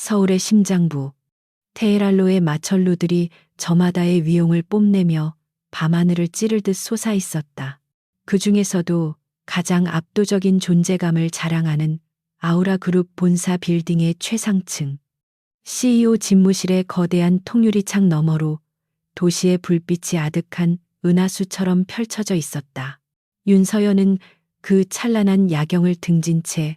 서울의 심장부, 테헤랄로의 마철루들이 저마다의 위용을 뽐내며 밤하늘을 찌를 듯 솟아 있었다. 그 중에서도 가장 압도적인 존재감을 자랑하는 아우라 그룹 본사 빌딩의 최상층, CEO 집무실의 거대한 통유리창 너머로 도시의 불빛이 아득한 은하수처럼 펼쳐져 있었다. 윤서연은 그 찬란한 야경을 등진 채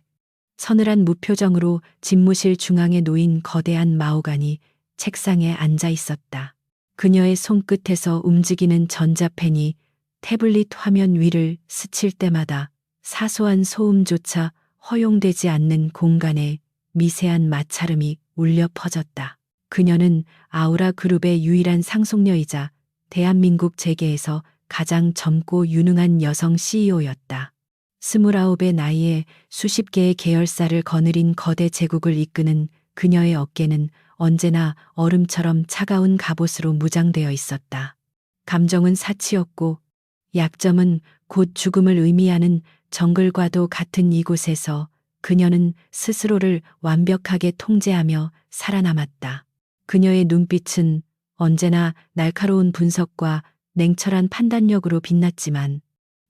서늘한 무표정으로 집무실 중앙에 놓인 거대한 마호가니 책상에 앉아 있었다. 그녀의 손끝에서 움직이는 전자펜이 태블릿 화면 위를 스칠 때마다 사소한 소음조차 허용되지 않는 공간에 미세한 마찰음이 울려 퍼졌다. 그녀는 아우라 그룹의 유일한 상속녀이자 대한민국 재계에서 가장 젊고 유능한 여성 CEO였다. 29의 나이에 수십 개의 계열사를 거느린 거대 제국을 이끄는 그녀의 어깨는 언제나 얼음처럼 차가운 갑옷으로 무장되어 있었다. 감정은 사치였고 약점은 곧 죽음을 의미하는 정글과도 같은 이곳에서 그녀는 스스로를 완벽하게 통제하며 살아남았다. 그녀의 눈빛은 언제나 날카로운 분석과 냉철한 판단력으로 빛났지만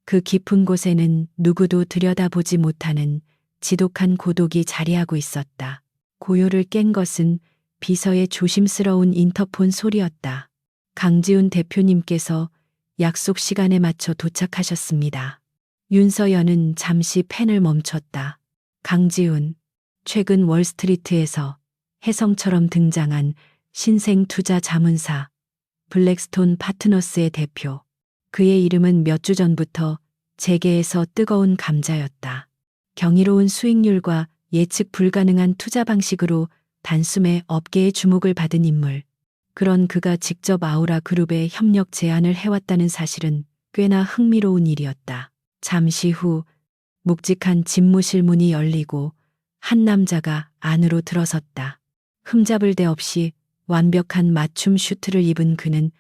그 깊은 곳에는 누구도 들여다보지 못하는 지독한 고독이 자리하고 있었다. 고요를 깬 것은 비서의 조심스러운 인터폰 소리였다. 강지훈 대표님께서 약속 시간에 맞춰 도착하셨습니다. 윤서연은 잠시 펜을 멈췄다. 강지훈, 최근 월스트리트에서 혜성처럼 등장한 신생 투자 자문사 블랙스톤 파트너스의 대표. 그의 이름은 몇 주 전부터 재계에서 뜨거운 감자였다. 경이로운 수익률과 예측 불가능한 투자 방식으로 단숨에 업계의 주목을 받은 인물. 그런 그가 직접 아우라 그룹에 협력 제안을 해왔다는 사실은 꽤나 흥미로운 일이었다. 잠시 후 묵직한 집무실 문이 열리고 한 남자가 안으로 들어섰다. 흠잡을 데 없이 완벽한 맞춤 슈트를 입은 그는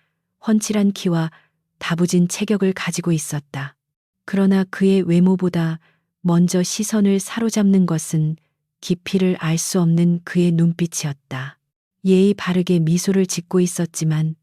훤칠한 키와 다부진 체격을 가지고 있었다. 그러나 그의 외모보다 먼저 시선을 사로잡는 것은 깊이를 알 수 없는 그의 눈빛이었다. 예의 바르게 미소를 짓고 있었지만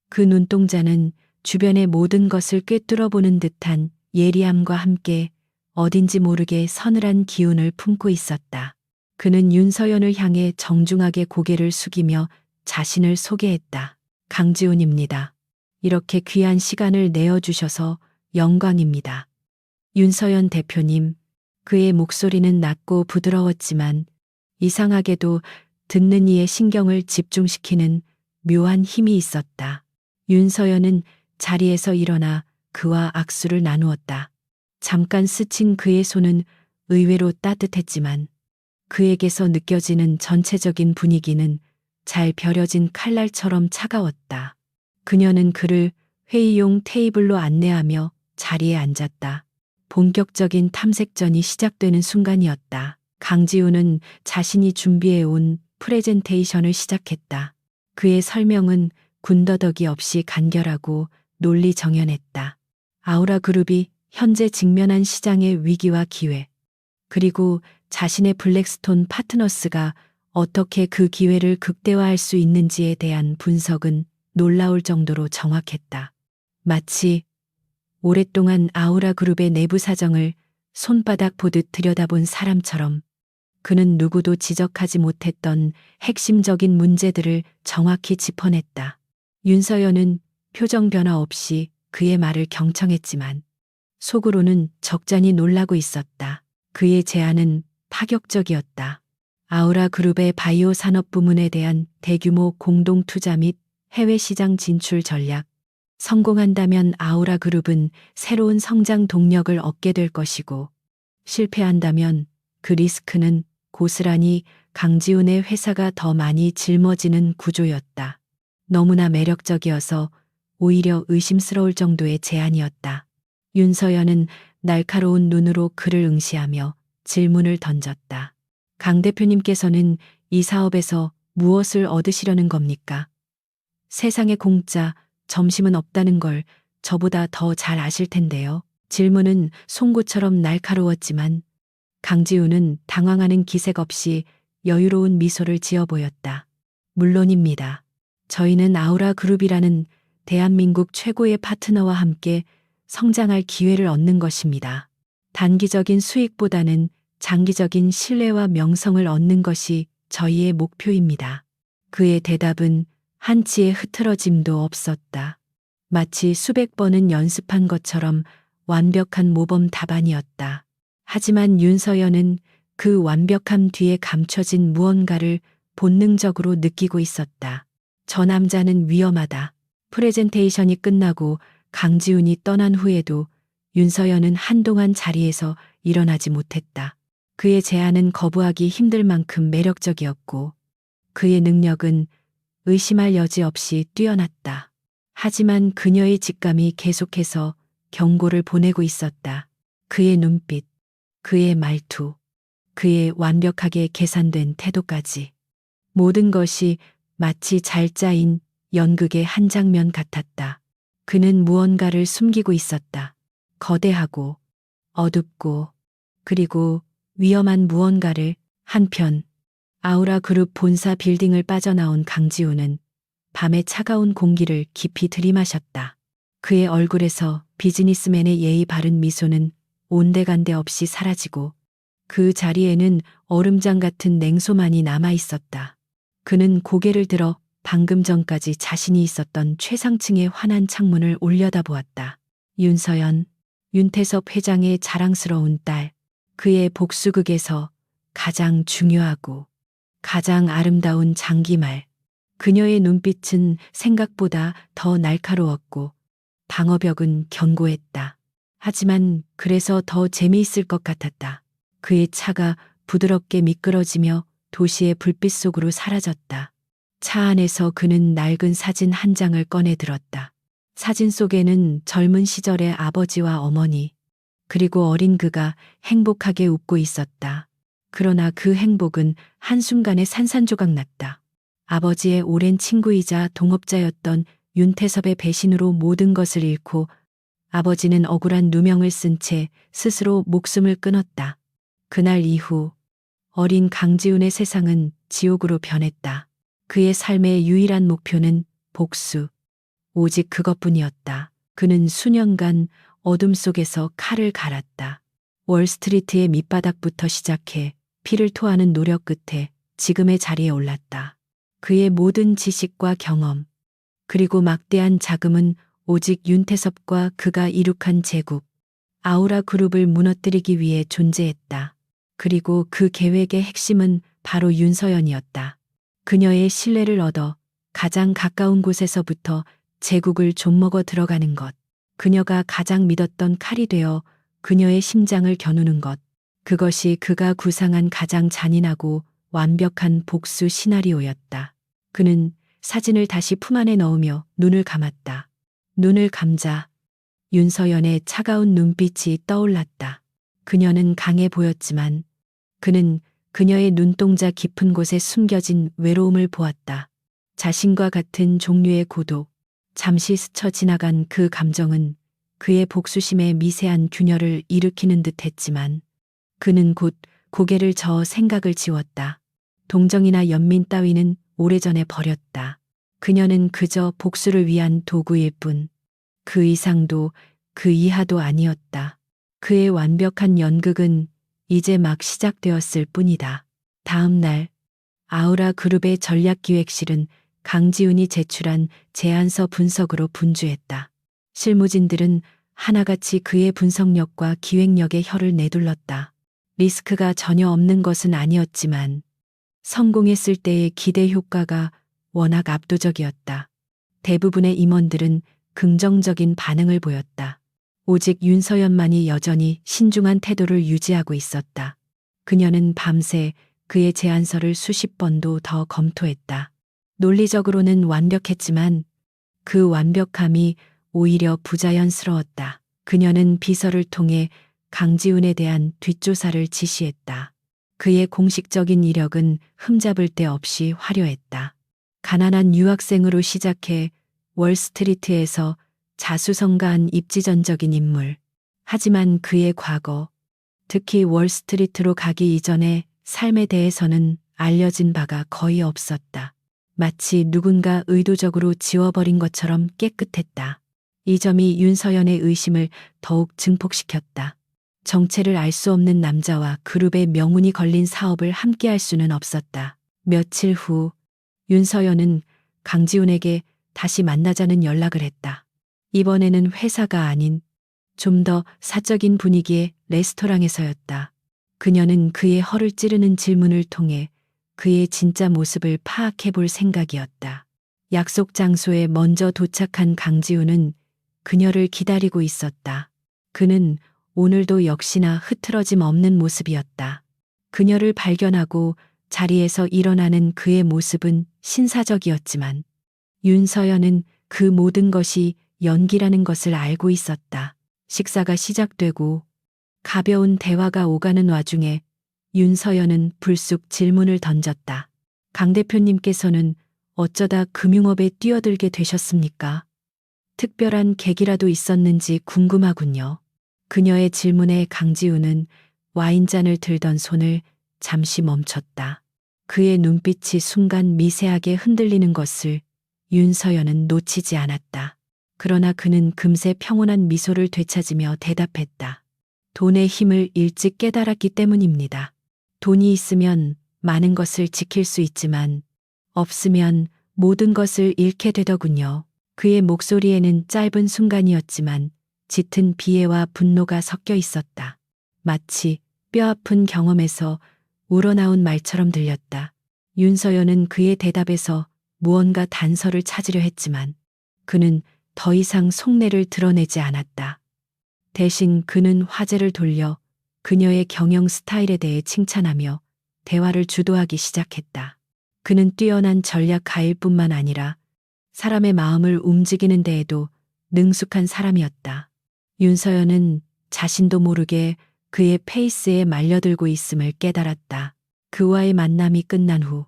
그 눈동자는 주변의 모든 것을 꿰뚫어보는 듯한 예리함과 함께 어딘지 모르게 서늘한 기운을 품고 있었다. 그는 윤서연을 향해 정중하게 고개를 숙이며 자신을 소개했다. 강지훈입니다. 이렇게 귀한 시간을 내어주셔서 영광입니다. 윤서연 대표님, 그의 목소리는 낮고 부드러웠지만 이상하게도 듣는 이의 신경을 집중시키는 묘한 힘이 있었다. 윤서연은 자리에서 일어나 그와 악수를 나누었다. 잠깐 스친 그의 손은 의외로 따뜻했지만 그에게서 느껴지는 전체적인 분위기는 잘 벼려진 칼날처럼 차가웠다. 그녀는 그를 회의용 테이블로 안내하며 자리에 앉았다. 본격적인 탐색전이 시작되는 순간이었다. 강지훈은 자신이 준비해온 프레젠테이션을 시작했다. 그의 설명은 군더더기 없이 간결하고 논리정연했다. 아우라 그룹이 현재 직면한 시장의 위기와 기회, 그리고 자신의 블랙스톤 파트너스가 어떻게 그 기회를 극대화할 수 있는지에 대한 분석은 놀라울 정도로 정확했다. 마치 오랫동안 아우라 그룹의 내부 사정을 손바닥 보듯 들여다본 사람처럼 그는 누구도 지적하지 못했던 핵심적인 문제들을 정확히 짚어냈다. 윤서연은 표정 변화 없이 그의 말을 경청했지만 속으로는 적잖이 놀라고 있었다. 그의 제안은 파격적이었다. 아우라 그룹의 바이오 산업 부문에 대한 대규모 공동 투자 및 해외 시장 진출 전략. 성공한다면 아우라 그룹은 새로운 성장 동력을 얻게 될 것이고 실패한다면 그 리스크는 고스란히 강지훈의 회사가 더 많이 짊어지는 구조였다. 너무나 매력적이어서 오히려 의심스러울 정도의 제안이었다. 윤서연은 날카로운 눈으로 그를 응시하며 질문을 던졌다. 강 대표님께서는 이 사업에서 무엇을 얻으시려는 겁니까? 세상에 공짜 점심은 없다는 걸 저보다 더 잘 아실 텐데요. 질문은 송곳처럼 날카로웠지만 강지훈은 당황하는 기색 없이 여유로운 미소를 지어 보였다. 물론입니다. 저희는 아우라 그룹이라는 대한민국 최고의 파트너와 함께 성장할 기회를 얻는 것입니다. 단기적인 수익보다는 장기적인 신뢰와 명성을 얻는 것이 저희의 목표입니다. 그의 대답은 한치의 흐트러짐도 없었다. 마치 수백 번은 연습한 것처럼 완벽한 모범 답안이었다. 하지만 윤서연은 그 완벽함 뒤에 감춰진 무언가를 본능적으로 느끼고 있었다. 저 남자는 위험하다. 프레젠테이션이 끝나고 강지훈이 떠난 후에도 윤서연은 한동안 자리에서 일어나지 못했다. 그의 제안은 거부하기 힘들 만큼 매력적이었고 그의 능력은 의심할 여지 없이 뛰어났다. 하지만 그녀의 직감이 계속해서 경고를 보내고 있었다. 그의 눈빛, 그의 말투, 그의 완벽하게 계산된 태도까지. 모든 것이 마치 잘 짜인 연극의 한 장면 같았다. 그는 무언가를 숨기고 있었다. 거대하고 어둡고 그리고 위험한 무언가를. 한편 아우라 그룹 본사 빌딩을 빠져나온 강지우는 밤의 차가운 공기를 깊이 들이마셨다. 그의 얼굴에서 비즈니스맨의 예의 바른 미소는 온데간데 없이 사라지고 그 자리에는 얼음장 같은 냉소만이 남아 있었다. 그는 고개를 들어 방금 전까지 자신이 있었던 최상층의 환한 창문을 올려다보았다. 윤서연, 윤태섭 회장의 자랑스러운 딸, 그의 복수극에서 가장 중요하고 가장 아름다운 장기말. 그녀의 눈빛은 생각보다 더 날카로웠고 방어벽은 견고했다. 하지만 그래서 더 재미있을 것 같았다. 그의 차가 부드럽게 미끄러지며 도시의 불빛 속으로 사라졌다. 차 안에서 그는 낡은 사진 한 장을 꺼내 들었다. 사진 속에는 젊은 시절의 아버지와 어머니, 그리고 어린 그가 행복하게 웃고 있었다. 그러나 그 행복은 한순간에 산산조각 났다. 아버지의 오랜 친구이자 동업자였던 윤태섭의 배신으로 모든 것을 잃고 아버지는 억울한 누명을 쓴 채 스스로 목숨을 끊었다. 그날 이후 어린 강지훈의 세상은 지옥으로 변했다. 그의 삶의 유일한 목표는 복수, 오직 그것뿐이었다. 그는 수년간 어둠 속에서 칼을 갈았다. 월스트리트의 밑바닥부터 시작해 피를 토하는 노력 끝에 지금의 자리에 올랐다. 그의 모든 지식과 경험, 그리고 막대한 자금은 오직 윤태섭과 그가 이룩한 제국, 아우라 그룹을 무너뜨리기 위해 존재했다. 그리고 그 계획의 핵심은 바로 윤서연이었다. 그녀의 신뢰를 얻어 가장 가까운 곳에서부터 제국을 좀먹어 들어가는 것. 그녀가 가장 믿었던 칼이 되어 그녀의 심장을 겨누는 것. 그것이 그가 구상한 가장 잔인하고 완벽한 복수 시나리오였다. 그는 사진을 다시 품 안에 넣으며 눈을 감았다. 눈을 감자 윤서연의 차가운 눈빛이 떠올랐다. 그녀는 강해 보였지만 그는 그녀의 눈동자 깊은 곳에 숨겨진 외로움을 보았다. 자신과 같은 종류의 고독, 잠시 스쳐 지나간 그 감정은 그의 복수심에 미세한 균열을 일으키는 듯 했지만 그는 곧 고개를 저어 생각을 지웠다. 동정이나 연민 따위는 오래전에 버렸다. 그녀는 그저 복수를 위한 도구일 뿐, 그 이상도 그 이하도 아니었다. 그의 완벽한 연극은 이제 막 시작되었을 뿐이다. 다음 날 아우라 그룹의 전략기획실은 강지훈이 제출한 제안서 분석으로 분주했다. 실무진들은 하나같이 그의 분석력과 기획력에 혀를 내둘렀다. 리스크가 전혀 없는 것은 아니었지만 성공했을 때의 기대 효과가 워낙 압도적이었다. 대부분의 임원들은 긍정적인 반응을 보였다. 오직 윤서연만이 여전히 신중한 태도를 유지하고 있었다. 그녀는 밤새 그의 제안서를 수십 번도 더 검토했다. 논리적으로는 완벽했지만 그 완벽함이 오히려 부자연스러웠다. 그녀는 비서를 통해 강지훈에 대한 뒷조사를 지시했다. 그의 공식적인 이력은 흠잡을 데 없이 화려했다. 가난한 유학생으로 시작해 월스트리트에서 자수성가한 입지전적인 인물. 하지만 그의 과거, 특히 월스트리트로 가기 이전의 삶에 대해서는 알려진 바가 거의 없었다. 마치 누군가 의도적으로 지워버린 것처럼 깨끗했다. 이 점이 윤서연의 의심을 더욱 증폭시켰다. 정체를 알 수 없는 남자와 그룹의 명운이 걸린 사업을 함께할 수는 없었다. 며칠 후 윤서연은 강지훈에게 다시 만나자는 연락을 했다. 이번에는 회사가 아닌 좀 더 사적인 분위기의 레스토랑에서였다. 그녀는 그의 허를 찌르는 질문을 통해 그의 진짜 모습을 파악해 볼 생각이었다. 약속 장소에 먼저 도착한 강지훈은 그녀를 기다리고 있었다. 그는 오늘도 역시나 흐트러짐 없는 모습이었다. 그녀를 발견하고 자리에서 일어나는 그의 모습은 신사적이었지만 윤서연은 그 모든 것이 연기라는 것을 알고 있었다. 식사가 시작되고 가벼운 대화가 오가는 와중에 윤서연은 불쑥 질문을 던졌다. 강 대표님께서는 어쩌다 금융업에 뛰어들게 되셨습니까? 특별한 계기라도 있었는지 궁금하군요. 그녀의 질문에 강지훈은 와인잔을 들던 손을 잠시 멈췄다. 그의 눈빛이 순간 미세하게 흔들리는 것을 윤서연은 놓치지 않았다. 그러나 그는 금세 평온한 미소를 되찾으며 대답했다. 돈의 힘을 일찍 깨달았기 때문입니다. 돈이 있으면 많은 것을 지킬 수 있지만 없으면 모든 것을 잃게 되더군요. 그의 목소리에는 짧은 순간이었지만 짙은 비애와 분노가 섞여 있었다. 마치 뼈아픈 경험에서 우러나온 말처럼 들렸다. 윤서연은 그의 대답에서 무언가 단서를 찾으려 했지만 그는 더 이상 속내를 드러내지 않았다. 대신 그는 화제를 돌려 그녀의 경영 스타일에 대해 칭찬하며 대화를 주도하기 시작했다. 그는 뛰어난 전략 가일뿐만 아니라 사람의 마음을 움직이는 데에도 능숙한 사람이었다. 윤서연은 자신도 모르게 그의 페이스에 말려들고 있음을 깨달았다. 그와의 만남이 끝난 후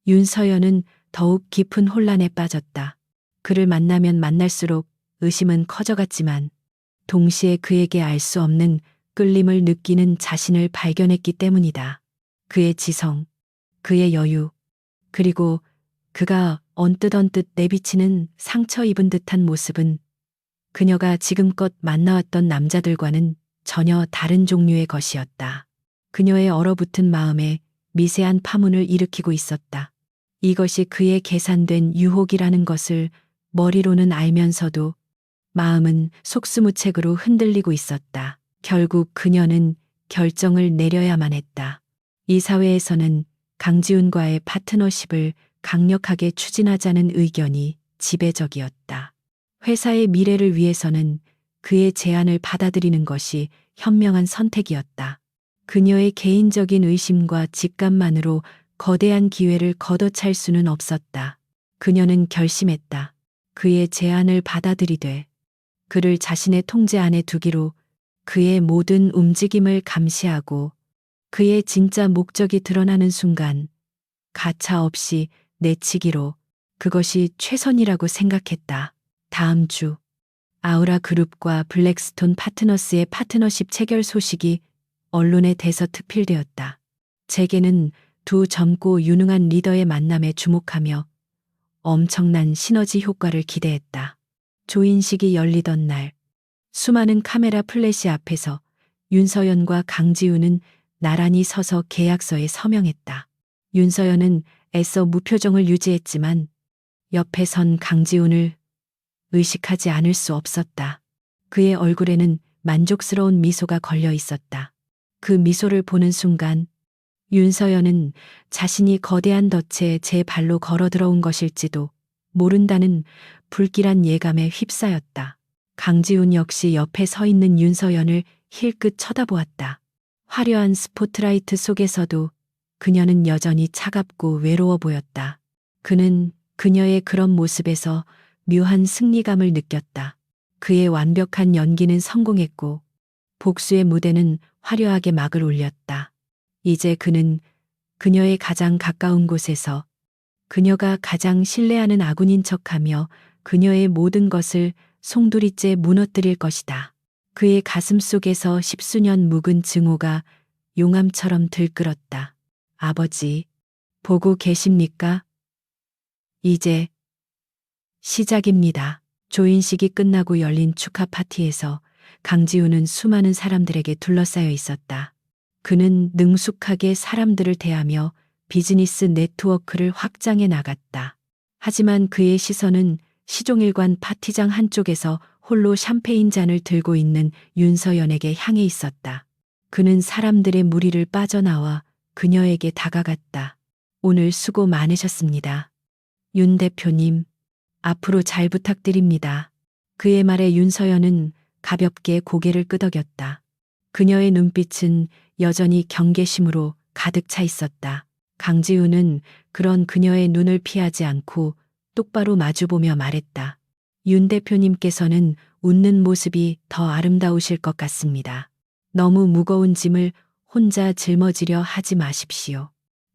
윤서연은 더욱 깊은 혼란에 빠졌다. 그를 만나면 만날수록 의심은 커져갔지만 동시에 그에게 알 수 없는 끌림을 느끼는 자신을 발견했기 때문이다. 그의 지성, 그의 여유, 그리고 그가 언뜻 내비치는 상처 입은 듯한 모습은 그녀가 지금껏 만나왔던 남자들과는 전혀 다른 종류의 것이었다. 그녀의 얼어붙은 마음에 미세한 파문을 일으키고 있었다. 이것이 그의 계산된 유혹이라는 것을 머리로는 알면서도 마음은 속수무책으로 흔들리고 있었다. 결국 그녀는 결정을 내려야만 했다. 이 사회에서는 강지훈과의 파트너십을 강력하게 추진하자는 의견이 지배적이었다. 회사의 미래를 위해서는 그의 제안을 받아들이는 것이 현명한 선택이었다. 그녀의 개인적인 의심과 직감만으로 거대한 기회를 걷어찰 수는 없었다. 그녀는 결심했다. 그의 제안을 받아들이되 그를 자신의 통제 안에 두기로 그의 모든 움직임을 감시하고 그의 진짜 목적이 드러나는 순간 가차 없이 내치기로 그것이 최선이라고 생각했다. 다음 주 아우라 그룹과 블랙스톤 파트너스의 파트너십 체결 소식이 언론에 대서특필되었다. 재계는 두 젊고 유능한 리더의 만남에 주목하며 엄청난 시너지 효과를 기대했다. 조인식이 열리던 날 수많은 카메라 플래시 앞에서 윤서연과 강지훈은 나란히 서서 계약서에 서명했다. 윤서연은 애써 무표정을 유지했지만 옆에 선 강지훈을 의식하지 않을 수 없었다. 그의 얼굴에는 만족스러운 미소가 걸려 있었다. 그 미소를 보는 순간 윤서연은 자신이 거대한 덫에 제 발로 걸어 들어온 것일지도 모른다는 불길한 예감에 휩싸였다. 강지훈 역시 옆에 서 있는 윤서연을 힐끗 쳐다보았다. 화려한 스포트라이트 속에서도 그녀는 여전히 차갑고 외로워 보였다. 그는 그녀의 그런 모습에서 묘한 승리감을 느꼈다. 그의 완벽한 연기는 성공했고 복수의 무대는 화려하게 막을 올렸다. 이제 그는 그녀의 가장 가까운 곳에서 그녀가 가장 신뢰하는 아군인 척하며 그녀의 모든 것을 송두리째 무너뜨릴 것이다. 그의 가슴 속에서 십수년 묵은 증오가 용암처럼 들끓었다. 아버지, 보고 계십니까? 이제 시작입니다. 조인식이 끝나고 열린 축하 파티에서 강지우는 수많은 사람들에게 둘러싸여 있었다. 그는 능숙하게 사람들을 대하며 비즈니스 네트워크를 확장해 나갔다. 하지만 그의 시선은 시종일관 파티장 한쪽에서 홀로 샴페인 잔을 들고 있는 윤서연에게 향해 있었다. 그는 사람들의 무리를 빠져나와 그녀에게 다가갔다. 오늘 수고 많으셨습니다. 윤 대표님, 앞으로 잘 부탁드립니다. 그의 말에 윤서연은 가볍게 고개를 끄덕였다. 그녀의 눈빛은 여전히 경계심으로 가득 차 있었다. 강지우는 그런 그녀의 눈을 피하지 않고 똑바로 마주보며 말했다. 윤 대표님께서는 웃는 모습이 더 아름다우실 것 같습니다. 너무 무거운 짐을 혼자 짊어지려 하지 마십시오.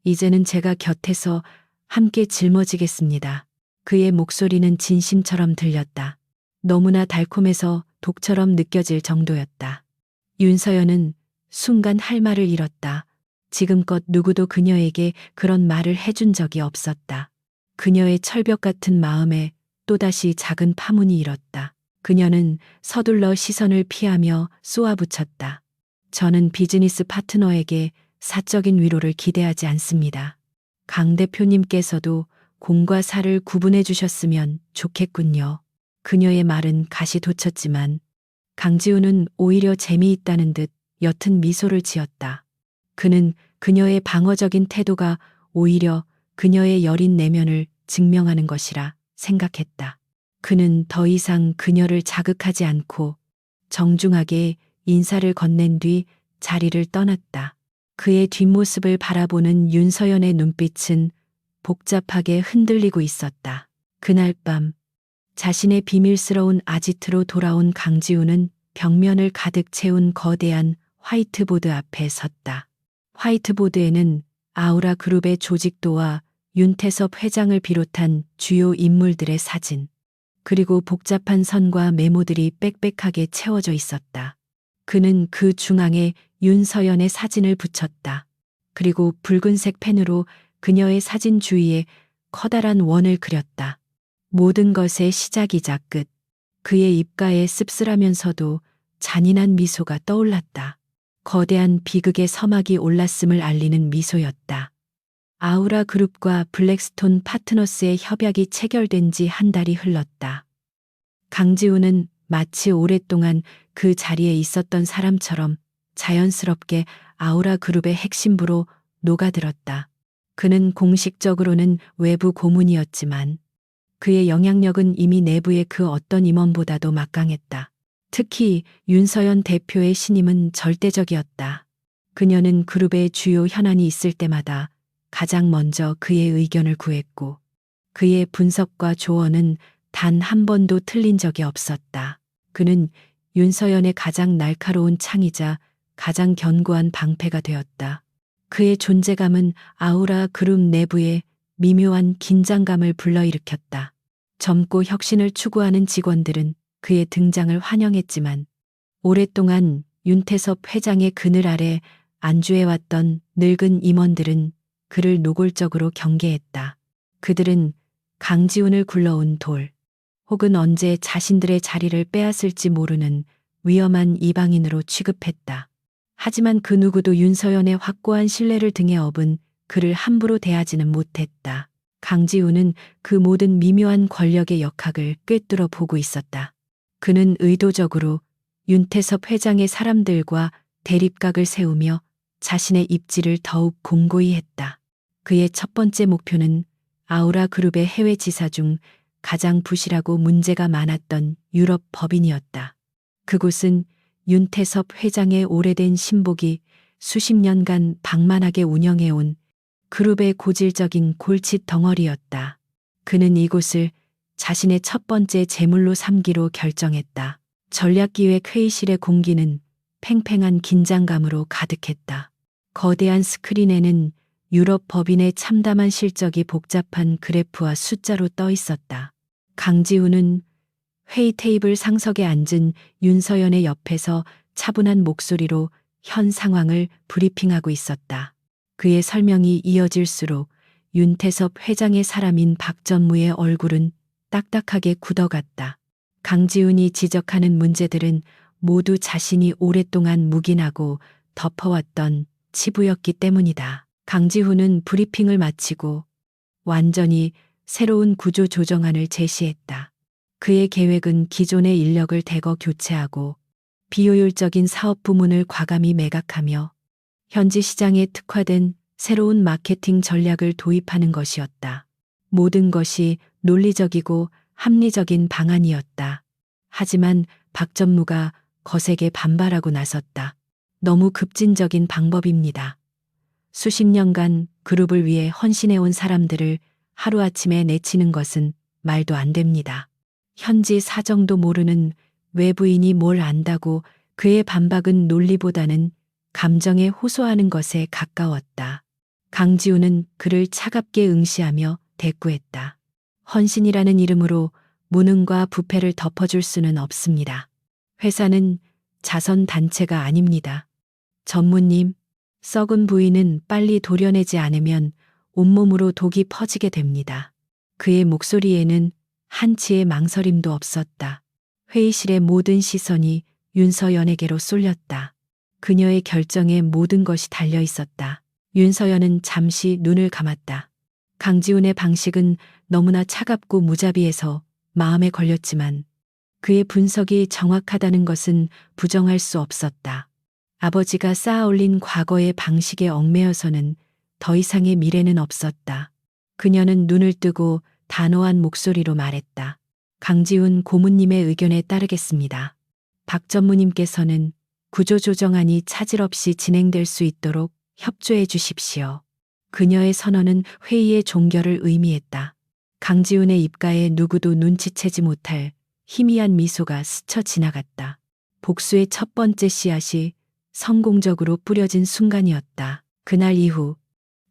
이제는 제가 곁에서 함께 짊어지겠습니다. 그의 목소리는 진심처럼 들렸다. 너무나 달콤해서 독처럼 느껴질 정도였다. 윤서연은 순간 할 말을 잃었다. 지금껏 누구도 그녀에게 그런 말을 해준 적이 없었다. 그녀의 철벽 같은 마음에 또다시 작은 파문이 일었다. 그녀는 서둘러 시선을 피하며 쏘아붙였다. 저는 비즈니스 파트너에게 사적인 위로를 기대하지 않습니다. 강 대표님께서도 공과 사를 구분해 주셨으면 좋겠군요. 그녀의 말은 가시 돋쳤지만 강지우는 오히려 재미있다는 듯 옅은 미소를 지었다. 그는 그녀의 방어적인 태도가 오히려 그녀의 여린 내면을 증명하는 것이라 생각했다. 그는 더 이상 그녀를 자극하지 않고 정중하게 인사를 건넨 뒤 자리를 떠났다. 그의 뒷모습을 바라보는 윤서연의 눈빛은 복잡하게 흔들리고 있었다. 그날 밤 자신의 비밀스러운 아지트로 돌아온 강지우는 벽면을 가득 채운 거대한 화이트보드 앞에 섰다. 화이트보드에는 아우라 그룹의 조직도와 윤태섭 회장을 비롯한 주요 인물들의 사진, 그리고 복잡한 선과 메모들이 빽빽하게 채워져 있었다. 그는 그 중앙에 윤서연의 사진을 붙였다. 그리고 붉은색 펜으로 그녀의 사진 주위에 커다란 원을 그렸다. 모든 것의 시작이자 끝. 그의 입가에 씁쓸하면서도 잔인한 미소가 떠올랐다. 거대한 비극의 서막이 올랐음을 알리는 미소였다. 아우라 그룹과 블랙스톤 파트너스의 협약이 체결된 지 한 달이 흘렀다. 강지우는 마치 오랫동안 그 자리에 있었던 사람처럼 자연스럽게 아우라 그룹의 핵심부로 녹아들었다. 그는 공식적으로는 외부 고문이었지만 그의 영향력은 이미 내부의 그 어떤 임원보다도 막강했다. 특히 윤서연 대표의 신임은 절대적이었다. 그녀는 그룹의 주요 현안이 있을 때마다 가장 먼저 그의 의견을 구했고 그의 분석과 조언은 단 한 번도 틀린 적이 없었다. 그는 윤서연의 가장 날카로운 창이자 가장 견고한 방패가 되었다. 그의 존재감은 아우라 그룹 내부에 미묘한 긴장감을 불러일으켰다. 젊고 혁신을 추구하는 직원들은 그의 등장을 환영했지만 오랫동안 윤태섭 회장의 그늘 아래 안주해왔던 늙은 임원들은 그를 노골적으로 경계했다. 그들은 강지훈을 굴러온 돌, 혹은 언제 자신들의 자리를 빼앗을지 모르는 위험한 이방인으로 취급했다. 하지만 그 누구도 윤서연의 확고한 신뢰를 등에 업은 그를 함부로 대하지는 못했다. 강지훈은 그 모든 미묘한 권력의 역학을 꿰뚫어 보고 있었다. 그는 의도적으로 윤태섭 회장의 사람들과 대립각을 세우며 자신의 입지를 더욱 공고히 했다. 그의 첫 번째 목표는 아우라 그룹의 해외 지사 중 가장 부실하고 문제가 많았던 유럽 법인이었다. 그곳은 윤태섭 회장의 오래된 신복이 수십 년간 방만하게 운영해온 그룹의 고질적인 골칫 덩어리였다. 그는 이곳을 자신의 첫 번째 재물로 삼기로 결정했다. 전략기획 회의실의 공기는 팽팽한 긴장감으로 가득했다. 거대한 스크린에는 유럽 법인의 참담한 실적이 복잡한 그래프와 숫자로 떠 있었다. 강지훈은 회의 테이블 상석에 앉은 윤서연의 옆에서 차분한 목소리로 현 상황을 브리핑하고 있었다. 그의 설명이 이어질수록 윤태섭 회장의 사람인 박전무의 얼굴은 딱딱하게 굳어갔다. 강지훈이 지적하는 문제들은 모두 자신이 오랫동안 묵인하고 덮어왔던 치부였기 때문이다. 강지훈은 브리핑을 마치고 완전히 새로운 구조 조정안을 제시했다. 그의 계획은 기존의 인력을 대거 교체하고 비효율적인 사업 부문을 과감히 매각하며 현지 시장에 특화된 새로운 마케팅 전략을 도입하는 것이었다. 모든 것이 논리적이고 합리적인 방안이었다. 하지만 박 전무가 거세게 반발하고 나섰다. 너무 급진적인 방법입니다. 수십 년간 그룹을 위해 헌신해온 사람들을 하루아침에 내치는 것은 말도 안 됩니다. 현지 사정도 모르는 외부인이 뭘 안다고. 그의 반박은 논리보다는 감정에 호소하는 것에 가까웠다. 강지훈은 그를 차갑게 응시하며 대꾸했다. 헌신이라는 이름으로 무능과 부패를 덮어줄 수는 없습니다. 회사는 자선단체가 아닙니다. 전무님, 썩은 부위는 빨리 도려내지 않으면 온몸으로 독이 퍼지게 됩니다. 그의 목소리에는 한치의 망설임도 없었다. 회의실의 모든 시선이 윤서연에게로 쏠렸다. 그녀의 결정에 모든 것이 달려 있었다. 윤서연은 잠시 눈을 감았다. 강지훈의 방식은 너무나 차갑고 무자비해서 마음에 걸렸지만 그의 분석이 정확하다는 것은 부정할 수 없었다. 아버지가 쌓아올린 과거의 방식에 얽매여서는 더 이상의 미래는 없었다. 그녀는 눈을 뜨고 단호한 목소리로 말했다. 강지훈 고문님의 의견에 따르겠습니다. 박 전무님께서는 구조조정안이 차질 없이 진행될 수 있도록 협조해 주십시오. 그녀의 선언은 회의의 종결을 의미했다. 강지훈의 입가에 누구도 눈치채지 못할 희미한 미소가 스쳐 지나갔다. 복수의 첫 번째 씨앗이 성공적으로 뿌려진 순간이었다. 그날 이후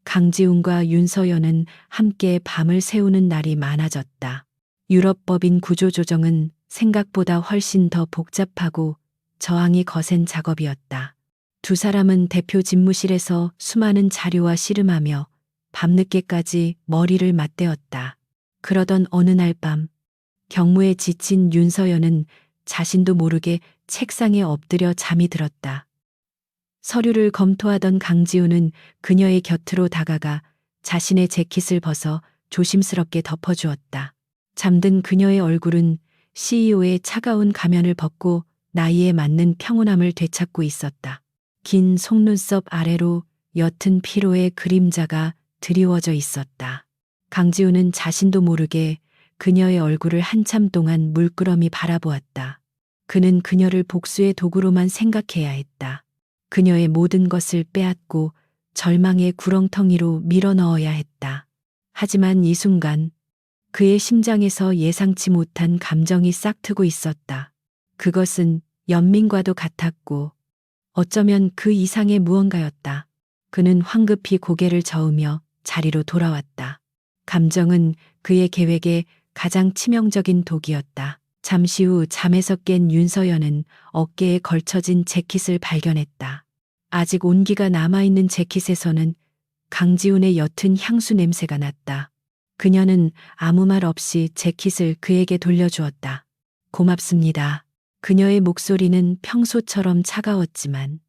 강지훈과 윤서연은 함께 밤을 새우는 날이 많아졌다. 유럽 법인 구조조정은 생각보다 훨씬 더 복잡하고 저항이 거센 작업이었다. 두 사람은 대표 집무실에서 수많은 자료와 씨름하며 밤늦게까지 머리를 맞대었다. 그러던 어느 날 밤, 경무에 지친 윤서연은 자신도 모르게 책상에 엎드려 잠이 들었다. 서류를 검토하던 강지훈은 그녀의 곁으로 다가가 자신의 재킷을 벗어 조심스럽게 덮어주었다. 잠든 그녀의 얼굴은 CEO의 차가운 가면을 벗고 나이에 맞는 평온함을 되찾고 있었다. 긴 속눈썹 아래로 옅은 피로의 그림자가 드리워져 있었다. 강지훈은 자신도 모르게 그녀의 얼굴을 한참 동안 물끄러미 바라보았다. 그는 그녀를 복수의 도구로만 생각해야 했다. 그녀의 모든 것을 빼앗고 절망의 구렁텅이로 밀어넣어야 했다. 하지만 이 순간 그의 심장에서 예상치 못한 감정이 싹트고 있었다. 그것은 연민과도 같았고 어쩌면 그 이상의 무언가였다. 그는 황급히 고개를 저으며 자리로 돌아왔다. 감정은 그의 계획의 가장 치명적인 독이었다. 잠시 후 잠에서 깬 윤서연은 어깨에 걸쳐진 재킷을 발견했다. 아직 온기가 남아있는 재킷에서는 강지훈의 옅은 향수 냄새가 났다. 그녀는 아무 말 없이 재킷을 그에게 돌려주었다. 고맙습니다. 그녀의 목소리는 평소처럼 차가웠지만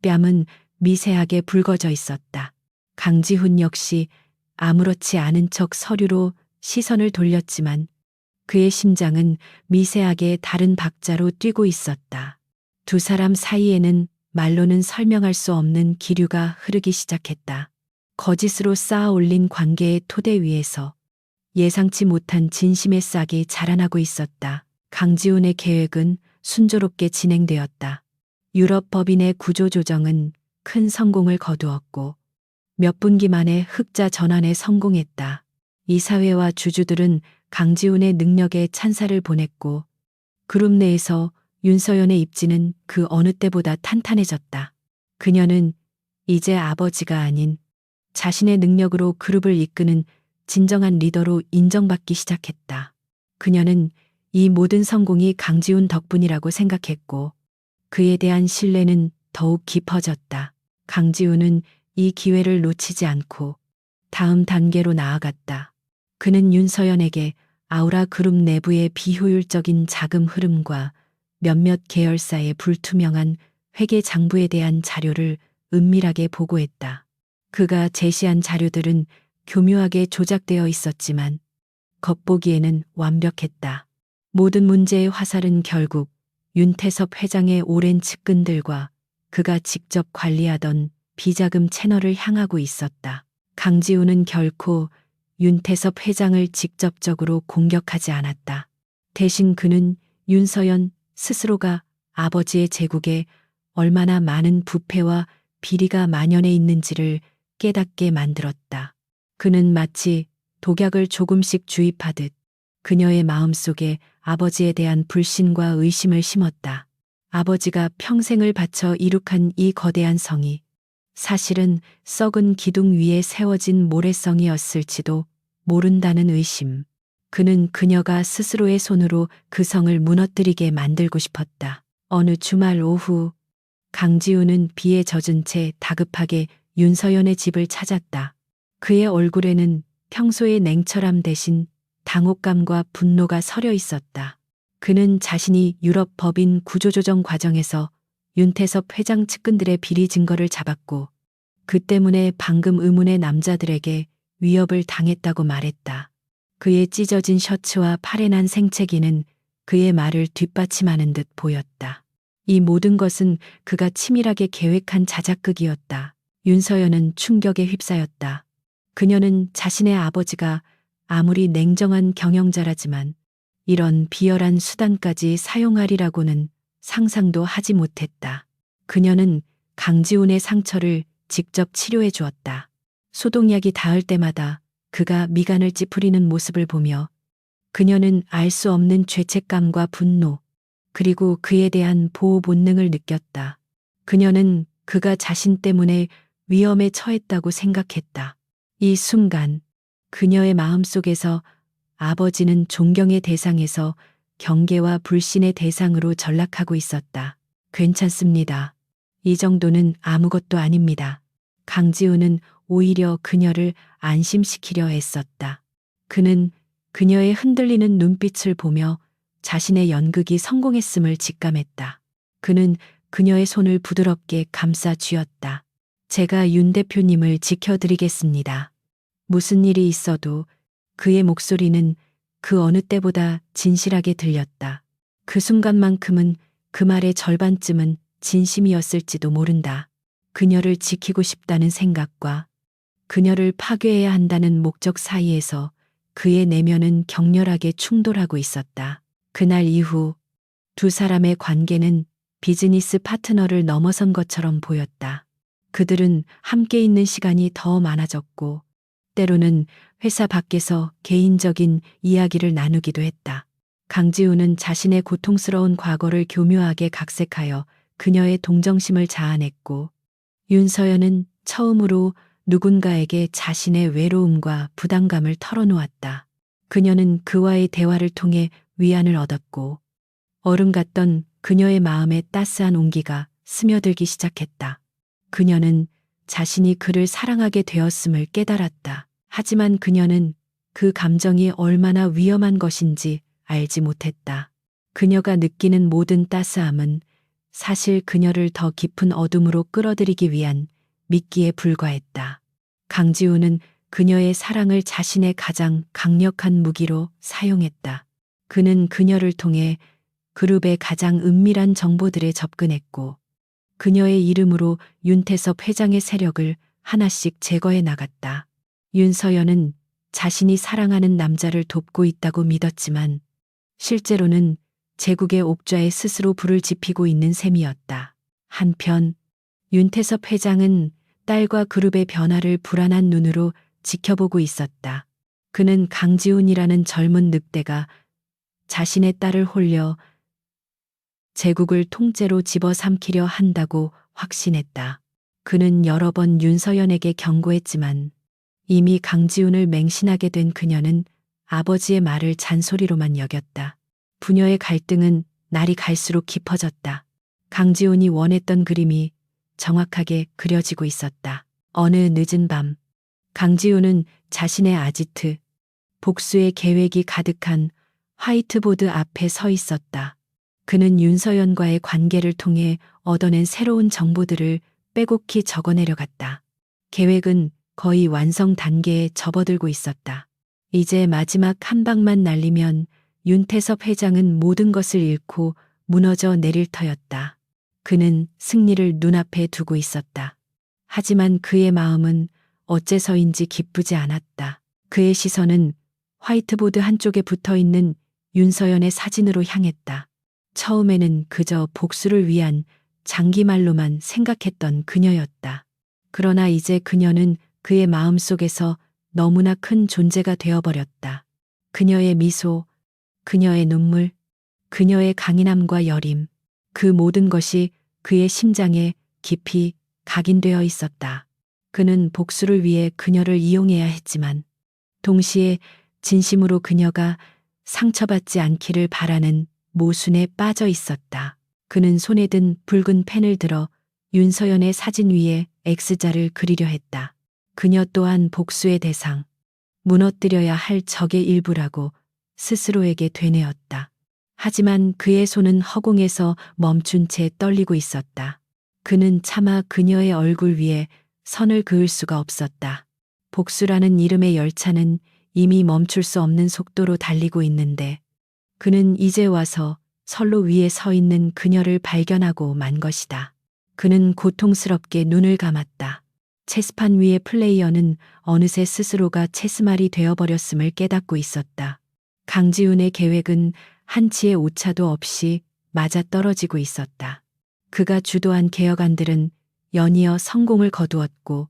뺨은 미세하게 붉어져 있었다. 강지훈 역시 아무렇지 않은 척 서류로 시선을 돌렸지만 그의 심장은 미세하게 다른 박자로 뛰고 있었다. 두 사람 사이에는 말로는 설명할 수 없는 기류가 흐르기 시작했다. 거짓으로 쌓아 올린 관계의 토대 위에서 예상치 못한 진심의 싹이 자라나고 있었다. 강지훈의 계획은 순조롭게 진행되었다. 유럽 법인의 구조조정은 큰 성공을 거두었고 몇 분기 만에 흑자 전환에 성공했다. 이사회와 주주들은 강지훈의 능력에 찬사를 보냈고 그룹 내에서 윤서연의 입지는 그 어느 때보다 탄탄해졌다. 그녀는 이제 아버지가 아닌 자신의 능력으로 그룹을 이끄는 진정한 리더로 인정받기 시작했다. 그녀는 이 모든 성공이 강지훈 덕분이라고 생각했고 그에 대한 신뢰는 더욱 깊어졌다. 강지훈은 이 기회를 놓치지 않고 다음 단계로 나아갔다. 그는 윤서연에게 아우라 그룹 내부의 비효율적인 자금 흐름과 몇몇 계열사의 불투명한 회계 장부에 대한 자료를 은밀하게 보고했다. 그가 제시한 자료들은 교묘하게 조작되어 있었지만 겉보기에는 완벽했다. 모든 문제의 화살은 결국 윤태섭 회장의 오랜 측근들과 그가 직접 관리하던 비자금 채널을 향하고 있었다. 강지우는 결코 윤태섭 회장을 직접적으로 공격하지 않았다. 대신 그는 윤서연 스스로가 아버지의 제국에 얼마나 많은 부패와 비리가 만연해 있는지를 깨닫게 만들었다. 그는 마치 독약을 조금씩 주입하듯 그녀의 마음속에 아버지에 대한 불신과 의심을 심었다. 아버지가 평생을 바쳐 이룩한 이 거대한 성이 사실은 썩은 기둥 위에 세워진 모래성이었을지도 모른다는 의심. 그는 그녀가 스스로의 손으로 그 성을 무너뜨리게 만들고 싶었다. 어느 주말 오후 강지우는 비에 젖은 채 다급하게 윤서연의 집을 찾았다. 그의 얼굴에는 평소의 냉철함 대신 당혹감과 분노가 서려 있었다. 그는 자신이 유럽 법인 구조조정 과정에서 윤태섭 회장 측근들의 비리 증거를 잡았고 그 때문에 방금 의문의 남자들에게 위협을 당했다고 말했다. 그의 찢어진 셔츠와 팔에 난 생채기는 그의 말을 뒷받침하는 듯 보였다. 이 모든 것은 그가 치밀하게 계획한 자작극이었다. 윤서연은 충격에 휩싸였다. 그녀는 자신의 아버지가 아무리 냉정한 경영자라지만 이런 비열한 수단까지 사용하리라고는 상상도 하지 못했다. 그녀는 강지훈의 상처를 직접 치료해 주었다. 소독약이 닿을 때마다 그가 미간을 찌푸리는 모습을 보며 그녀는 알 수 없는 죄책감과 분노, 그리고 그에 대한 보호 본능을 느꼈다. 그녀는 그가 자신 때문에 위험에 처했다고 생각했다. 이 순간 그녀의 마음속에서 아버지는 존경의 대상에서 경계와 불신의 대상으로 전락하고 있었다. 괜찮습니다. 이 정도는 아무것도 아닙니다. 강지우는 오히려 그녀를 안심시키려 애썼다. 그는 그녀의 흔들리는 눈빛을 보며 자신의 연극이 성공했음을 직감했다. 그는 그녀의 손을 부드럽게 감싸 쥐었다. 제가 윤 대표님을 지켜드리겠습니다. 무슨 일이 있어도. 그의 목소리는 그 어느 때보다 진실하게 들렸다. 그 순간만큼은 그 말의 절반쯤은 진심이었을지도 모른다. 그녀를 지키고 싶다는 생각과 그녀를 파괴해야 한다는 목적 사이에서 그의 내면은 격렬하게 충돌하고 있었다. 그날 이후 두 사람의 관계는 비즈니스 파트너를 넘어선 것처럼 보였다. 그들은 함께 있는 시간이 더 많아졌고 때로는 회사 밖에서 개인적인 이야기를 나누기도 했다. 강지우는 자신의 고통스러운 과거를 교묘하게 각색하여 그녀의 동정심을 자아냈고 윤서연은 처음으로 누군가에게 자신의 외로움과 부담감을 털어놓았다. 그녀는 그와의 대화를 통해 위안을 얻었고 얼음 같던 그녀의 마음에 따스한 온기가 스며들기 시작했다. 그녀는 자신이 그를 사랑하게 되었음을 깨달았다. 하지만 그녀는 그 감정이 얼마나 위험한 것인지 알지 못했다. 그녀가 느끼는 모든 따스함은 사실 그녀를 더 깊은 어둠으로 끌어들이기 위한 미끼에 불과했다. 강지우는 그녀의 사랑을 자신의 가장 강력한 무기로 사용했다. 그는 그녀를 통해 그룹의 가장 은밀한 정보들에 접근했고 그녀의 이름으로 윤태섭 회장의 세력을 하나씩 제거해 나갔다. 윤서연은 자신이 사랑하는 남자를 돕고 있다고 믿었지만 실제로는 제국의 옥좌에 스스로 불을 지피고 있는 셈이었다. 한편 윤태섭 회장은 딸과 그룹의 변화를 불안한 눈으로 지켜보고 있었다. 그는 강지훈이라는 젊은 늑대가 자신의 딸을 홀려 제국을 통째로 집어삼키려 한다고 확신했다. 그는 여러 번 윤서연에게 경고했지만 이미 강지훈을 맹신하게 된 그녀는 아버지의 말을 잔소리로만 여겼다. 부녀의 갈등은 날이 갈수록 깊어졌다. 강지훈이 원했던 그림이 정확하게 그려지고 있었다. 어느 늦은 밤 강지우는 자신의 아지트, 복수의 계획이 가득한 화이트보드 앞에 서 있었다. 그는 윤서연과의 관계를 통해 얻어낸 새로운 정보들을 빼곡히 적어내려갔다. 계획은 거의 완성 단계에 접어들고 있었다. 이제 마지막 한 방만 날리면 윤태섭 회장은 모든 것을 잃고 무너져 내릴 터였다. 그는 승리를 눈앞에 두고 있었다. 하지만 그의 마음은 어째서인지 기쁘지 않았다. 그의 시선은 화이트보드 한쪽에 붙어 있는 윤서연의 사진으로 향했다. 처음에는 그저 복수를 위한 장기말로만 생각했던 그녀였다. 그러나 이제 그녀는 그의 마음속에서 너무나 큰 존재가 되어버렸다. 그녀의 미소, 그녀의 눈물, 그녀의 강인함과 여림, 그 모든 것이 그의 심장에 깊이 각인되어 있었다. 그는 복수를 위해 그녀를 이용해야 했지만 동시에 진심으로 그녀가 상처받지 않기를 바라는 모순에 빠져 있었다. 그는 손에 든 붉은 펜을 들어 윤서연의 사진 위에 X자를 그리려 했다. 그녀 또한 복수의 대상, 무너뜨려야 할 적의 일부라고 스스로에게 되뇌었다. 하지만 그의 손은 허공에서 멈춘 채 떨리고 있었다. 그는 차마 그녀의 얼굴 위에 선을 그을 수가 없었다. 복수라는 이름의 열차는 이미 멈출 수 없는 속도로 달리고 있는데 그는 이제 와서 선로 위에 서 있는 그녀를 발견하고 만 것이다. 그는 고통스럽게 눈을 감았다. 체스판 위의 플레이어는 어느새 스스로가 체스말이 되어버렸음을 깨닫고 있었다. 강지훈의 계획은 한치의 오차도 없이 맞아떨어지고 있었다. 그가 주도한 개혁안들은 연이어 성공을 거두었고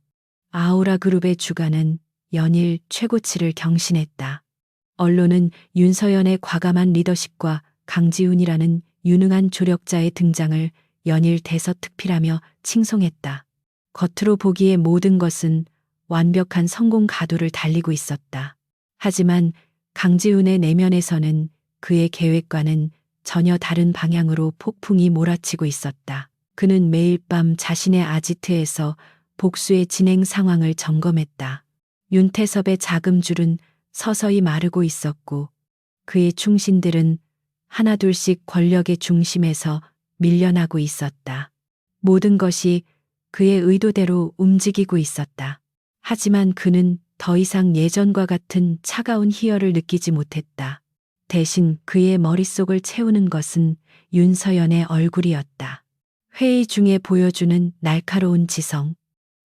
아우라 그룹의 주가는 연일 최고치를 경신했다. 언론은 윤서연의 과감한 리더십과 강지훈이라는 유능한 조력자의 등장을 연일 대서특필하며 칭송했다. 겉으로 보기에 모든 것은 완벽한 성공 가도를 달리고 있었다. 하지만 강지훈의 내면에서는 그의 계획과는 전혀 다른 방향으로 폭풍이 몰아치고 있었다. 그는 매일 밤 자신의 아지트에서 복수의 진행 상황을 점검했다. 윤태섭의 자금줄은 서서히 마르고 있었고 그의 충신들은 하나둘씩 권력의 중심에서 밀려나고 있었다. 모든 것이 그의 의도대로 움직이고 있었다. 하지만 그는 더 이상 예전과 같은 차가운 희열을 느끼지 못했다. 대신 그의 머릿속을 채우는 것은 윤서연의 얼굴이었다. 회의 중에 보여주는 날카로운 지성,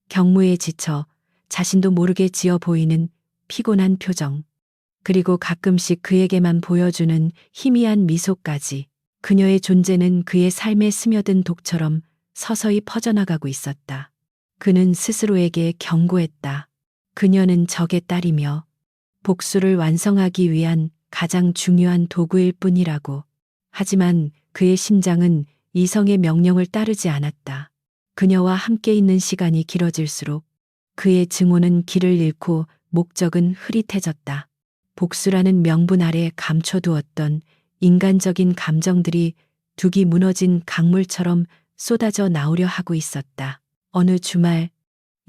경무에 지쳐 자신도 모르게 지어 보이는 피곤한 표정, 그리고 가끔씩 그에게만 보여주는 희미한 미소까지. 그녀의 존재는 그의 삶에 스며든 독처럼 서서히 퍼져나가고 있었다. 그는 스스로에게 경고했다. 그녀는 적의 딸이며 복수를 완성하기 위한 가장 중요한 도구일 뿐이라고. 하지만 그의 심장은 이성의 명령을 따르지 않았다. 그녀와 함께 있는 시간이 길어질수록 그의 증오는 길을 잃고 목적은 흐릿해졌다. 복수라는 명분 아래 감춰두었던 인간적인 감정들이 둑이 무너진 강물처럼 쏟아져 나오려 하고 있었다. 어느 주말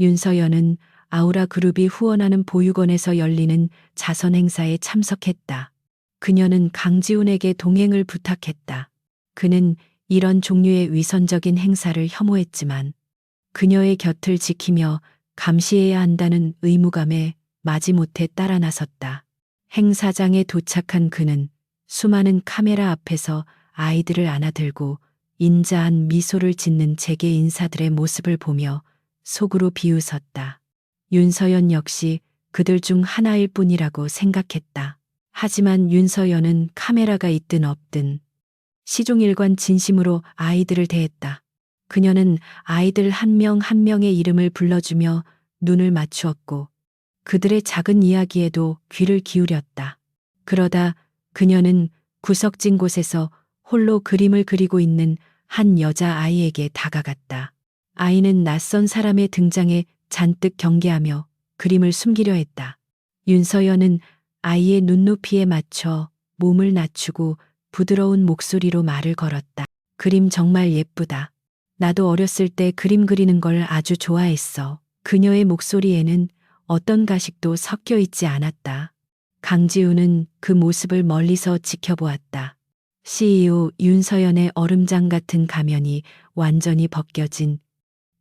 윤서연은 아우라 그룹이 후원하는 보육원에서 열리는 자선 행사에 참석했다. 그녀는 강지훈에게 동행을 부탁했다. 그는 이런 종류의 위선적인 행사를 혐오했지만 그녀의 곁을 지키며 감시해야 한다는 의무감에 마지못해 따라 나섰다. 행사장에 도착한 그는 수많은 카메라 앞에서 아이들을 안아들고 인자한 미소를 짓는 재계 인사들의 모습을 보며 속으로 비웃었다. 윤서연 역시 그들 중 하나일 뿐이라고 생각했다. 하지만 윤서연은 카메라가 있든 없든 시종일관 진심으로 아이들을 대했다. 그녀는 아이들 한 명 한 명의 이름을 불러주며 눈을 맞추었고 그들의 작은 이야기에도 귀를 기울였다. 그러다 그녀는 구석진 곳에서 홀로 그림을 그리고 있는 한 여자아이에게 다가갔다. 아이는 낯선 사람의 등장에 잔뜩 경계하며 그림을 숨기려 했다. 윤서연은 아이의 눈높이에 맞춰 몸을 낮추고 부드러운 목소리로 말을 걸었다. 그림 정말 예쁘다. 나도 어렸을 때 그림 그리는 걸 아주 좋아했어. 그녀의 목소리에는 어떤 가식도 섞여 있지 않았다. 강지우는 그 모습을 멀리서 지켜보았다. CEO 윤서연의 얼음장 같은 가면이 완전히 벗겨진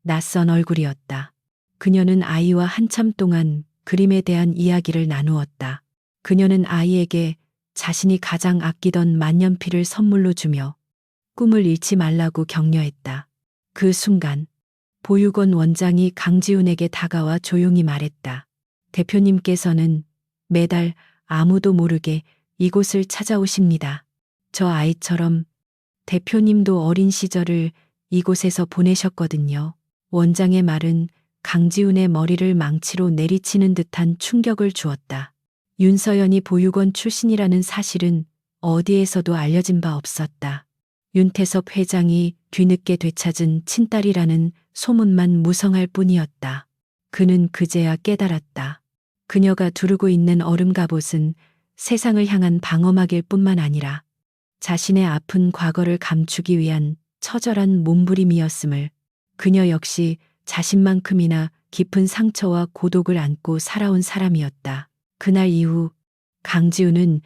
낯선 얼굴이었다. 그녀는 아이와 한참 동안 그림에 대한 이야기를 나누었다. 그녀는 아이에게 자신이 가장 아끼던 만년필을 선물로 주며 꿈을 잃지 말라고 격려했다. 그 순간 보육원 원장이 강지훈에게 다가와 조용히 말했다. 대표님께서는 매달 아무도 모르게 이곳을 찾아오십니다. 저 아이처럼 대표님도 어린 시절을 이곳에서 보내셨거든요. 원장의 말은 강지훈의 머리를 망치로 내리치는 듯한 충격을 주었다. 윤서연이 보육원 출신이라는 사실은 어디에서도 알려진 바 없었다. 윤태섭 회장이 뒤늦게 되찾은 친딸이라는 소문만 무성할 뿐이었다. 그는 그제야 깨달았다. 그녀가 두르고 있는 얼음 갑옷은 세상을 향한 방어막일 뿐만 아니라 자신의 아픈 과거를 감추기 위한 처절한 몸부림이었음을, 그녀 역시 자신만큼이나 깊은 상처와 고독을 안고 살아온 사람이었다. 그날 이후 강지우는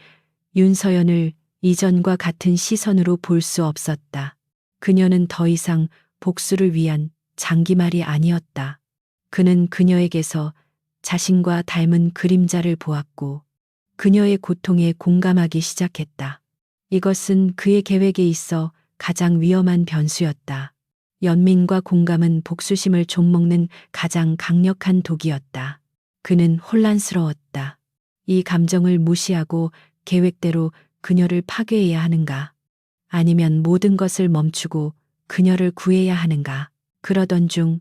윤서연을 이전과 같은 시선으로 볼 수 없었다. 그녀는 더 이상 복수를 위한 장기말이 아니었다. 그는 그녀에게서 자신과 닮은 그림자를 보았고 그녀의 고통에 공감하기 시작했다. 이것은 그의 계획에 있어 가장 위험한 변수였다. 연민과 공감은 복수심을 좀먹는 가장 강력한 독이었다. 그는 혼란스러웠다. 이 감정을 무시하고 계획대로 그녀를 파괴해야 하는가? 아니면 모든 것을 멈추고 그녀를 구해야 하는가? 그러던 중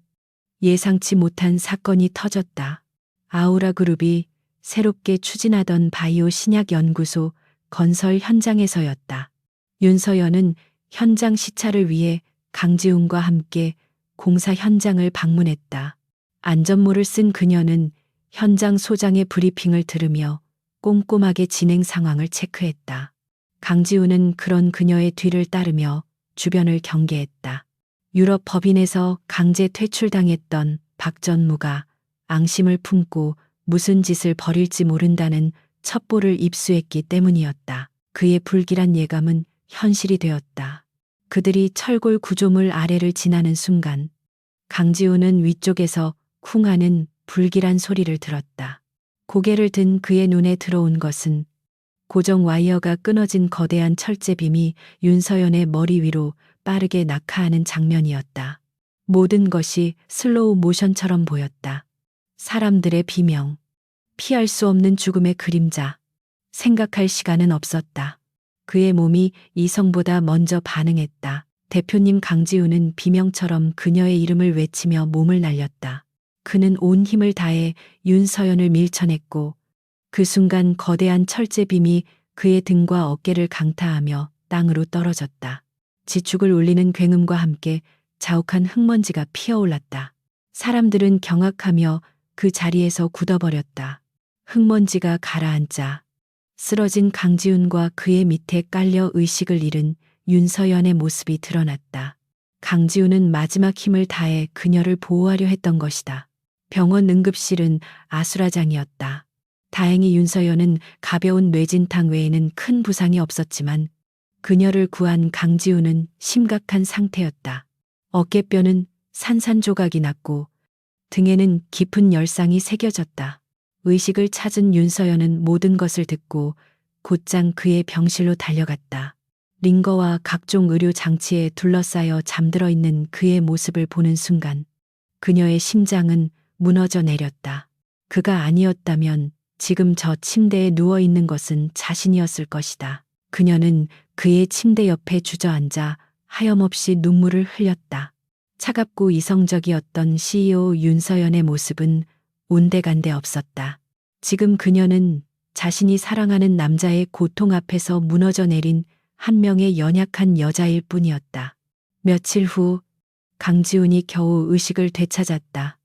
예상치 못한 사건이 터졌다. 아우라 그룹이 새롭게 추진하던 바이오 신약 연구소 건설 현장에서였다. 윤서연은 현장 시찰을 위해 강지훈과 함께 공사 현장을 방문했다. 안전모를 쓴 그녀는 현장 소장의 브리핑을 들으며 꼼꼼하게 진행 상황을 체크했다. 강지훈은 그런 그녀의 뒤를 따르며 주변을 경계했다. 유럽 법인에서 강제 퇴출당했던 박 전무가 앙심을 품고 무슨 짓을 벌일지 모른다는 첩보를 입수했기 때문이었다. 그의 불길한 예감은 현실이 되었다. 그들이 철골 구조물 아래를 지나는 순간 강지훈은 위쪽에서 쿵 하는 불길한 소리를 들었다. 고개를 든 그의 눈에 들어온 것은 고정 와이어가 끊어진 거대한 철제빔이 윤서연의 머리 위로 빠르게 낙하하는 장면이었다. 모든 것이 슬로우 모션처럼 보였다. 사람들의 비명, 피할 수 없는 죽음의 그림자. 생각할 시간은 없었다. 그의 몸이 이성보다 먼저 반응했다. 대표님. 강지훈은 비명처럼 그녀의 이름을 외치며 몸을 날렸다. 그는 온 힘을 다해 윤서연을 밀쳐냈고 그 순간 거대한 철제빔이 그의 등과 어깨를 강타하며 땅으로 떨어졌다. 지축을 울리는 굉음과 함께 자욱한 흙먼지가 피어올랐다. 사람들은 경악하며 그 자리에서 굳어버렸다. 흙먼지가 가라앉자 쓰러진 강지훈과 그의 밑에 깔려 의식을 잃은 윤서연의 모습이 드러났다. 강지훈은 마지막 힘을 다해 그녀를 보호하려 했던 것이다. 병원 응급실은 아수라장이었다. 다행히 윤서연은 가벼운 뇌진탕 외에는 큰 부상이 없었지만 그녀를 구한 강지훈은 심각한 상태였다. 어깨뼈는 산산조각이 났고 등에는 깊은 열상이 새겨졌다. 의식을 찾은 윤서연은 모든 것을 듣고 곧장 그의 병실로 달려갔다. 링거와 각종 의료 장치에 둘러싸여 잠들어 있는 그의 모습을 보는 순간 그녀의 심장은 무너져 내렸다. 그가 아니었다면 지금 저 침대에 누워 있는 것은 자신이었을 것이다. 그녀는 그의 침대 옆에 주저앉아 하염없이 눈물을 흘렸다. 차갑고 이성적이었던 CEO 윤서연의 모습은 온데간데 없었다. 지금 그녀는 자신이 사랑하는 남자의 고통 앞에서 무너져 내린 한 명의 연약한 여자일 뿐이었다. 며칠 후 강지훈이 겨우 의식을 되찾았다.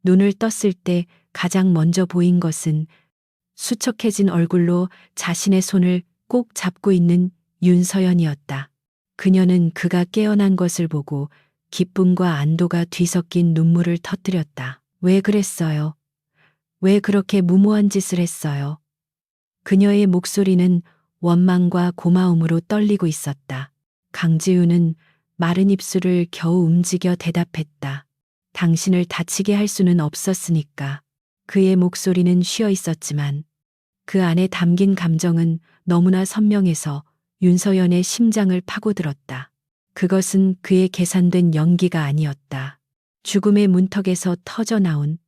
눈을 떴을 때 가장 먼저 보인 것은 수척해진 얼굴로 자신의 손을 꼭 잡고 있는 윤서연이었다. 그녀는 그가 깨어난 것을 보고 기쁨과 안도가 뒤섞인 눈물을 터뜨렸다. 왜 그랬어요? 왜 그렇게 무모한 짓을 했어요? 그녀의 목소리는 원망과 고마움으로 떨리고 있었다. 강지우는 마른 입술을 겨우 움직여 대답했다. 당신을 다치게 할 수는 없었으니까. 그의 목소리는 쉬어 있었지만 그 안에 담긴 감정은 너무나 선명해서 윤서연의 심장을 파고들었다. 그것은 그의 계산된 연기가 아니었다. 죽음의 문턱에서 터져나온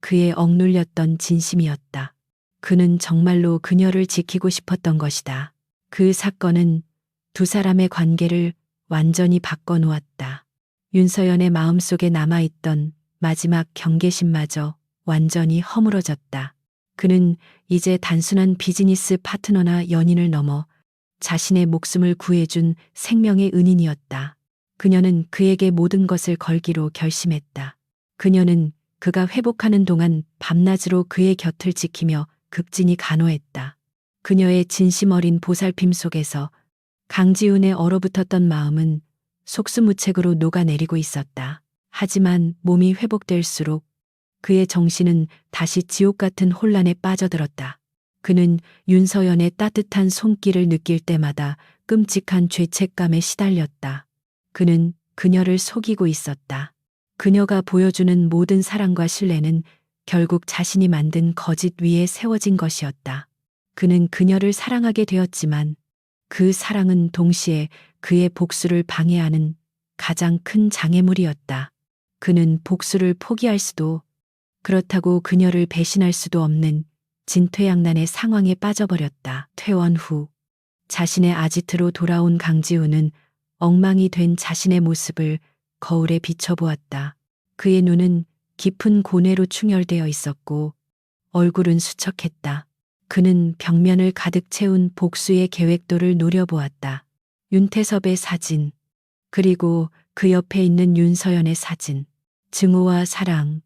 그의 억눌렸던 진심이었다. 그는 정말로 그녀를 지키고 싶었던 것이다. 그 사건은 두 사람의 관계를 완전히 바꿔놓았다. 윤서연의 마음속에 남아있던 마지막 경계심마저 완전히 허물어졌다. 그는 이제 단순한 비즈니스 파트너나 연인을 넘어 자신의 목숨을 구해준 생명의 은인이었다. 그녀는 그에게 모든 것을 걸기로 결심했다. 그녀는 그가 회복하는 동안 밤낮으로 그의 곁을 지키며 극진히 간호했다. 그녀의 진심 어린 보살핌 속에서 강지훈의 얼어붙었던 마음은 속수무책으로 녹아내리고 있었다. 하지만 몸이 회복될수록 그의 정신은 다시 지옥 같은 혼란에 빠져들었다. 그는 윤서연의 따뜻한 손길을 느낄 때마다 끔찍한 죄책감에 시달렸다. 그는 그녀를 속이고 있었다. 그녀가 보여주는 모든 사랑과 신뢰는 결국 자신이 만든 거짓 위에 세워진 것이었다. 그는 그녀를 사랑하게 되었지만 그 사랑은 동시에 그의 복수를 방해하는 가장 큰 장애물이었다. 그는 복수를 포기할 수도 그렇다고 그녀를 배신할 수도 없는 진퇴양난의 상황에 빠져버렸다. 퇴원 후 자신의 아지트로 돌아온 강지우는 엉망이 된 자신의 모습을 거울에 비춰보았다. 그의 눈은 깊은 고뇌로 충혈되어 있었고 얼굴은 수척했다. 그는 벽면을 가득 채운 복수의 계획도를 노려보았다. 윤태섭의 사진, 그리고 그 옆에 있는 윤서연의 사진, 증오와 사랑,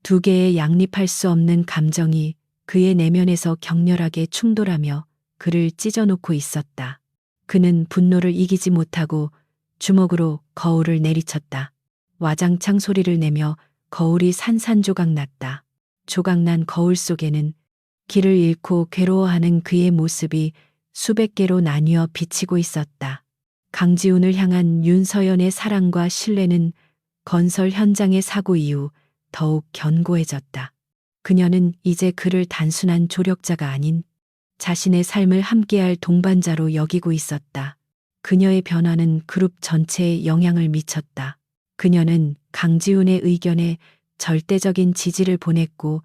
두 개의 양립할 수 없는 감정이 그의 내면에서 격렬하게 충돌하며 그를 찢어놓고 있었다. 그는 분노를 이기지 못하고 주먹으로 거울을 내리쳤다. 와장창 소리를 내며 거울이 산산조각 났다. 조각난 거울 속에는 길을 잃고 괴로워하는 그의 모습이 수백 개로 나뉘어 비치고 있었다. 강지훈을 향한 윤서연의 사랑과 신뢰는 건설 현장의 사고 이후 더욱 견고해졌다. 그녀는 이제 그를 단순한 조력자가 아닌 자신의 삶을 함께할 동반자로 여기고 있었다. 그녀의 변화는 그룹 전체에 영향을 미쳤다. 그녀는 강지훈의 의견에 절대적인 지지를 보냈고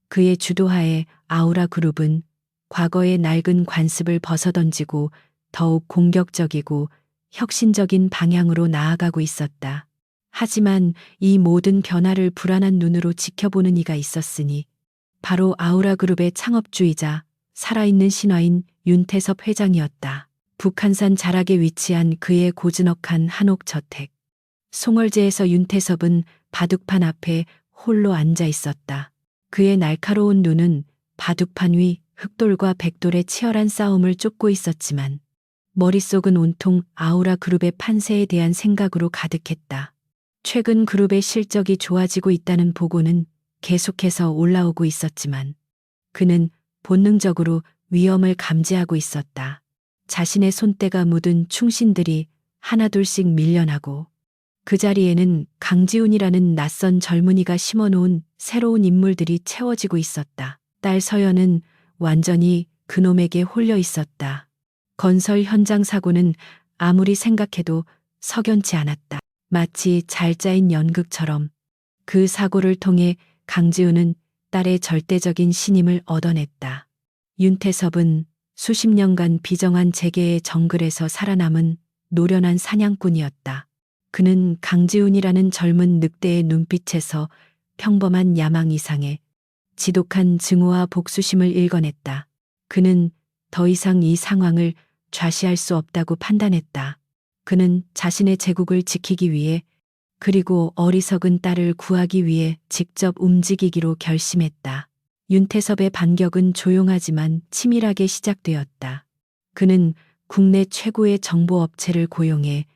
그의 주도하에 아우라 그룹은 과거의 낡은 관습을 벗어던지고 더욱 공격적이고 혁신적인 방향으로 나아가고 있었다. 하지만 이 모든 변화를 불안한 눈으로 지켜보는 이가 있었으니 바로 아우라 그룹의 창업주이자 살아있는 신화인 윤태섭 회장이었다. 북한산 자락에 위치한 그의 고즈넉한 한옥 저택. 송월제에서 윤태섭은 바둑판 앞에 홀로 앉아 있었다. 그의 날카로운 눈은 바둑판 위 흑돌과 백돌의 치열한 싸움을 쫓고 있었지만 머릿속은 온통 아우라 그룹의 판세에 대한 생각으로 가득했다. 최근 그룹의 실적이 좋아지고 있다는 보고는 계속해서 올라오고 있었지만 그는 본능적으로 위험을 감지하고 있었다. 자신의 손때가 묻은 충신들이 하나둘씩 밀려나고 그 자리에는 강지훈이라는 낯선 젊은이가 심어놓은 새로운 인물들이 채워지고 있었다. 딸 서연은 완전히 그놈에게 홀려 있었다. 건설 현장 사고는 아무리 생각해도 석연치 않았다. 마치 잘 짜인 연극처럼 그 사고를 통해 강지훈은 딸의 절대적인 신임을 얻어냈다. 윤태섭은 수십 년간 비정한 재계의 정글에서 살아남은 노련한 사냥꾼이었다. 그는 강지훈이라는 젊은 늑대의 눈빛에서 평범한 야망 이상의 지독한 증오와 복수심을 읽어냈다. 그는 더 이상 이 상황을 좌시할 수 없다고 판단했다. 그는 자신의 제국을 지키기 위해 그리고 어리석은 딸을 구하기 위해 직접 움직이기로 결심했다. 윤태섭의 반격은 조용하지만 치밀하게 시작되었다. 그는 국내 최고의 정보업체를 고용해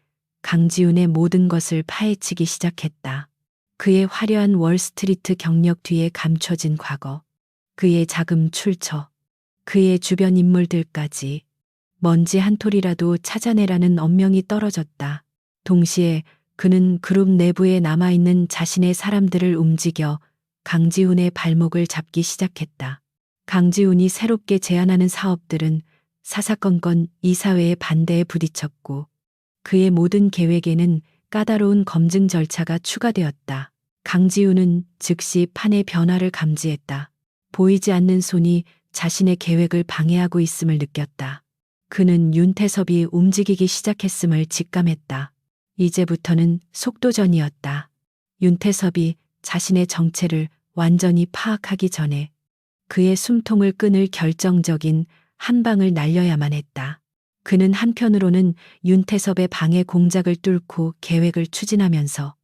강지훈의 모든 것을 파헤치기 시작했다. 그의 화려한 월스트리트 경력 뒤에 감춰진 과거, 그의 자금 출처, 그의 주변 인물들까지 먼지 한 톨이라도 찾아내라는 엄명이 떨어졌다. 동시에 그는 그룹 내부에 남아있는 자신의 사람들을 움직여 강지훈의 발목을 잡기 시작했다. 강지훈이 새롭게 제안하는 사업들은 사사건건 이사회의 반대에 부딪혔고 그의 모든 계획에는 까다로운 검증 절차가 추가되었다. 강지훈은 즉시 판의 변화를 감지했다. 보이지 않는 손이 자신의 계획을 방해하고 있음을 느꼈다. 그는 윤태섭이 움직이기 시작했음을 직감했다. 이제부터는 속도전이었다. 윤태섭이 자신의 정체를 완전히 파악하기 전에 그의 숨통을 끊을 결정적인 한 방을 날려야만 했다. 그는 한편으로는 윤태섭의 방해 공작을 뚫고 계획을 추진하면서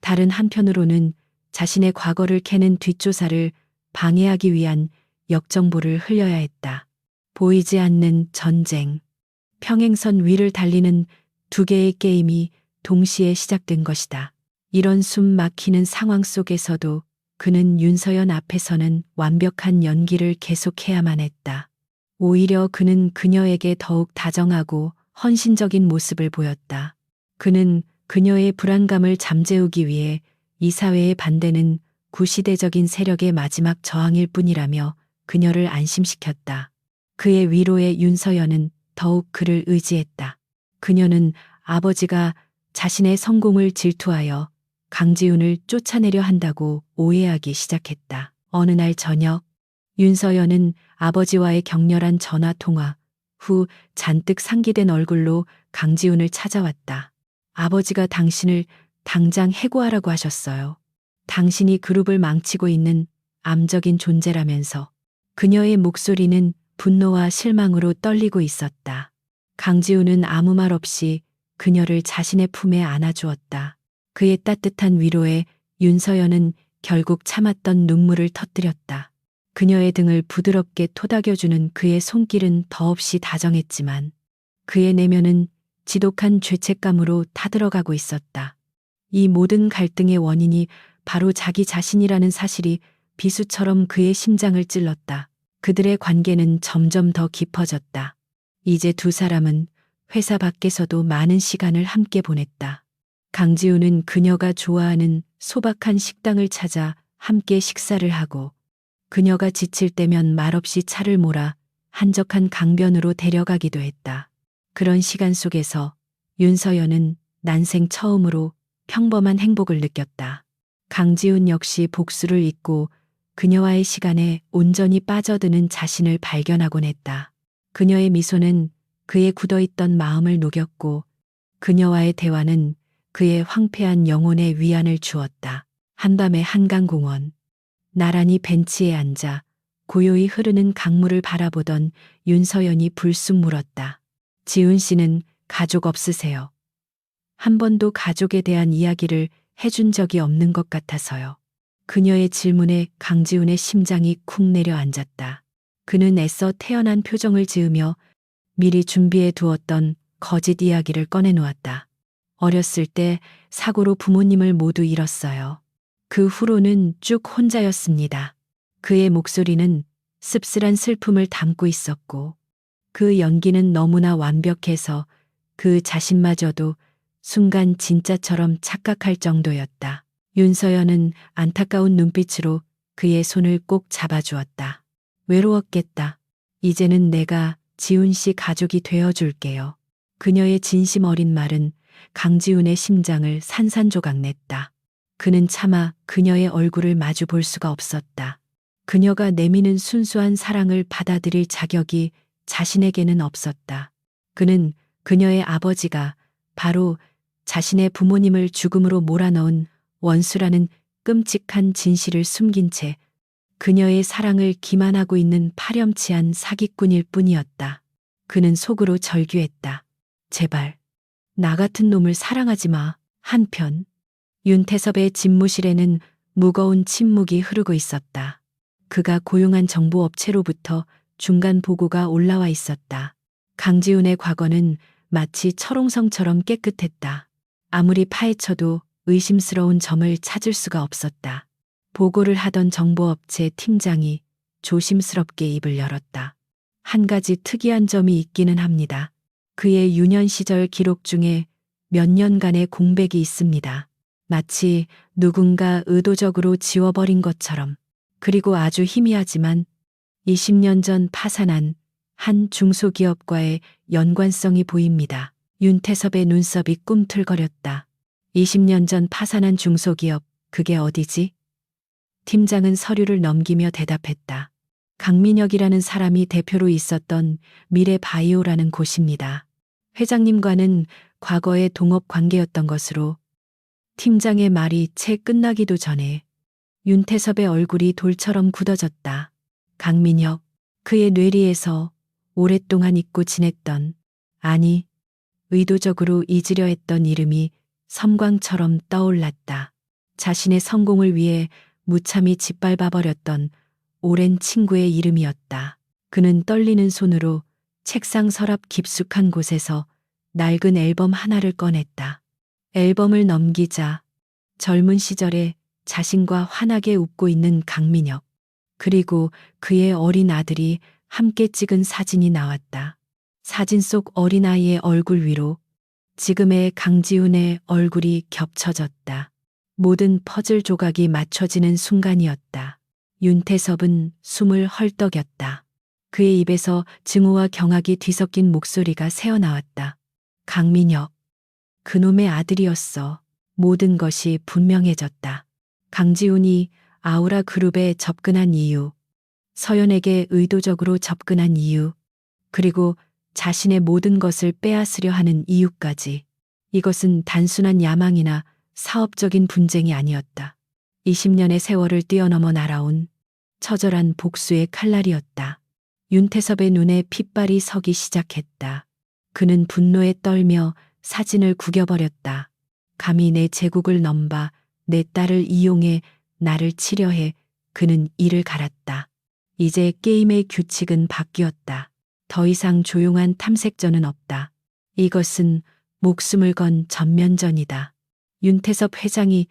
다른 한편으로는 자신의 과거를 캐는 뒷조사를 방해하기 위한 역정보를 흘려야 했다. 보이지 않는 전쟁. 평행선 위를 달리는 두 개의 게임이 동시에 시작된 것이다. 이런 숨 막히는 상황 속에서도 그는 윤서연 앞에서는 완벽한 연기를 계속해야만 했다. 오히려 그는 그녀에게 더욱 다정하고 헌신적인 모습을 보였다. 그는 그녀의 불안감을 잠재우기 위해 이사회의 반대는 구시대적인 세력의 마지막 저항일 뿐이라며 그녀를 안심시켰다. 그의 위로에 윤서연은 더욱 그를 의지했다. 그녀는 아버지가 자신의 성공을 질투하여 강지훈을 쫓아내려 한다고 오해하기 시작했다. 어느 날 저녁, 윤서연은 아버지와의 격렬한 전화 통화 후 잔뜩 상기된 얼굴로 강지훈을 찾아왔다. 아버지가 당신을 당장 해고하라고 하셨어요. 당신이 그룹을 망치고 있는 암적인 존재라면서. 그녀의 목소리는 분노와 실망으로 떨리고 있었다. 강지훈은 아무 말 없이 그녀를 자신의 품에 안아주었다. 그의 따뜻한 위로에 윤서연은 결국 참았던 눈물을 터뜨렸다. 그녀의 등을 부드럽게 토닥여주는 그의 손길은 더없이 다정했지만 그의 내면은 지독한 죄책감으로 타들어가고 있었다. 이 모든 갈등의 원인이 바로 자기 자신이라는 사실이 비수처럼 그의 심장을 찔렀다. 그들의 관계는 점점 더 깊어졌다. 이제 두 사람은 회사 밖에서도 많은 시간을 함께 보냈다. 강지훈은 그녀가 좋아하는 소박한 식당을 찾아 함께 식사를 하고 그녀가 지칠 때면 말없이 차를 몰아 한적한 강변으로 데려가기도 했다. 그런 시간 속에서 윤서연은 난생 처음으로 평범한 행복을 느꼈다. 강지훈 역시 복수를 잊고 그녀와의 시간에 온전히 빠져드는 자신을 발견하곤 했다. 그녀의 미소는 그의 굳어있던 마음을 녹였고 그녀와의 대화는 그의 황폐한 영혼에 위안을 주었다. 한밤의 한강공원. 나란히 벤치에 앉아 고요히 흐르는 강물을 바라보던 윤서연이 불쑥 물었다. 지훈 씨는 가족 없으세요? 한 번도 가족에 대한 이야기를 해준 적이 없는 것 같아서요. 그녀의 질문에 강지훈의 심장이 쿵 내려앉았다. 그는 애써 태연한 표정을 지으며 미리 준비해 두었던 거짓 이야기를 꺼내놓았다. 어렸을 때 사고로 부모님을 모두 잃었어요. 그 후로는 쭉 혼자였습니다. 그의 목소리는 씁쓸한 슬픔을 담고 있었고 그 연기는 너무나 완벽해서 그 자신마저도 순간 진짜처럼 착각할 정도였다. 윤서연은 안타까운 눈빛으로 그의 손을 꼭 잡아주었다. 외로웠겠다. 이제는 내가 지훈 씨 가족이 되어줄게요. 그녀의 진심 어린 말은 강지훈의 심장을 산산조각 냈다. 그는 차마 그녀의 얼굴을 마주 볼 수가 없었다. 그녀가 내미는 순수한 사랑을 받아들일 자격이 자신에게는 없었다. 그는 그녀의 아버지가 바로 자신의 부모님을 죽음으로 몰아넣은 원수라는 끔찍한 진실을 숨긴 채 그녀의 사랑을 기만하고 있는 파렴치한 사기꾼일 뿐이었다. 그는 속으로 절규했다. 제발, 나 같은 놈을 사랑하지 마. 한편, 윤태섭의 집무실에는 무거운 침묵이 흐르고 있었다. 그가 고용한 정보업체로부터 중간 보고가 올라와 있었다. 강지훈의 과거는 마치 철옹성처럼 깨끗했다. 아무리 파헤쳐도 의심스러운 점을 찾을 수가 없었다. 보고를 하던 정보업체 팀장이 조심스럽게 입을 열었다. 한 가지 특이한 점이 있기는 합니다. 그의 유년 시절 기록 중에 몇 년간의 공백이 있습니다. 마치 누군가 의도적으로 지워버린 것처럼. 그리고 아주 희미하지만 20년 전 파산한 한 중소기업과의 연관성이 보입니다. 윤태섭의 눈썹이 꿈틀거렸다. 20년 전 파산한 중소기업, 그게 어디지? 팀장은 서류를 넘기며 대답했다. 강민혁이라는 사람이 대표로 있었던 미래바이오라는 곳입니다. 회장님과는 과거의 동업 관계였던 것으로. 팀장의 말이 채 끝나기도 전에 윤태섭의 얼굴이 돌처럼 굳어졌다. 강민혁, 그의 뇌리에서 오랫동안 잊고 지냈던, 아니, 의도적으로 잊으려 했던 이름이 섬광처럼 떠올랐다. 자신의 성공을 위해 무참히 짓밟아버렸던 오랜 친구의 이름이었다. 그는 떨리는 손으로 책상 서랍 깊숙한 곳에서 낡은 앨범 하나를 꺼냈다. 앨범을 넘기자 젊은 시절에 자신과 환하게 웃고 있는 강민혁, 그리고 그의 어린 아들이 함께 찍은 사진이 나왔다. 사진 속 어린아이의 얼굴 위로 지금의 강지훈의 얼굴이 겹쳐졌다. 모든 퍼즐 조각이 맞춰지는 순간이었다. 윤태섭은 숨을 헐떡였다. 그의 입에서 증오와 경악이 뒤섞인 목소리가 새어나왔다. 강민혁, 그놈의 아들이었어. 모든 것이 분명해졌다. 강지훈이 아우라 그룹에 접근한 이유, 서연에게 의도적으로 접근한 이유, 그리고 자신의 모든 것을 빼앗으려 하는 이유까지. 이것은 단순한 야망이나 사업적인 분쟁이 아니었다. 20년의 세월을 뛰어넘어 날아온 처절한 복수의 칼날이었다. 윤태섭의 눈에 핏발이 서기 시작했다. 그는 분노에 떨며 사진을 구겨버렸다. 감히 내 제국을 넘봐 내 딸을 이용해 나를 치려해. 그는 이를 갈았다. 이제 게임의 규칙은 바뀌었다. 더 이상 조용한 탐색전은 없다. 이것은 목숨을 건 전면전이다. 윤태섭 회장이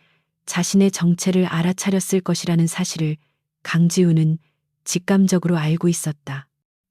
자신의 정체를 알아차렸을 것이라는 사실을 강지훈은 직감적으로 알고 있었다.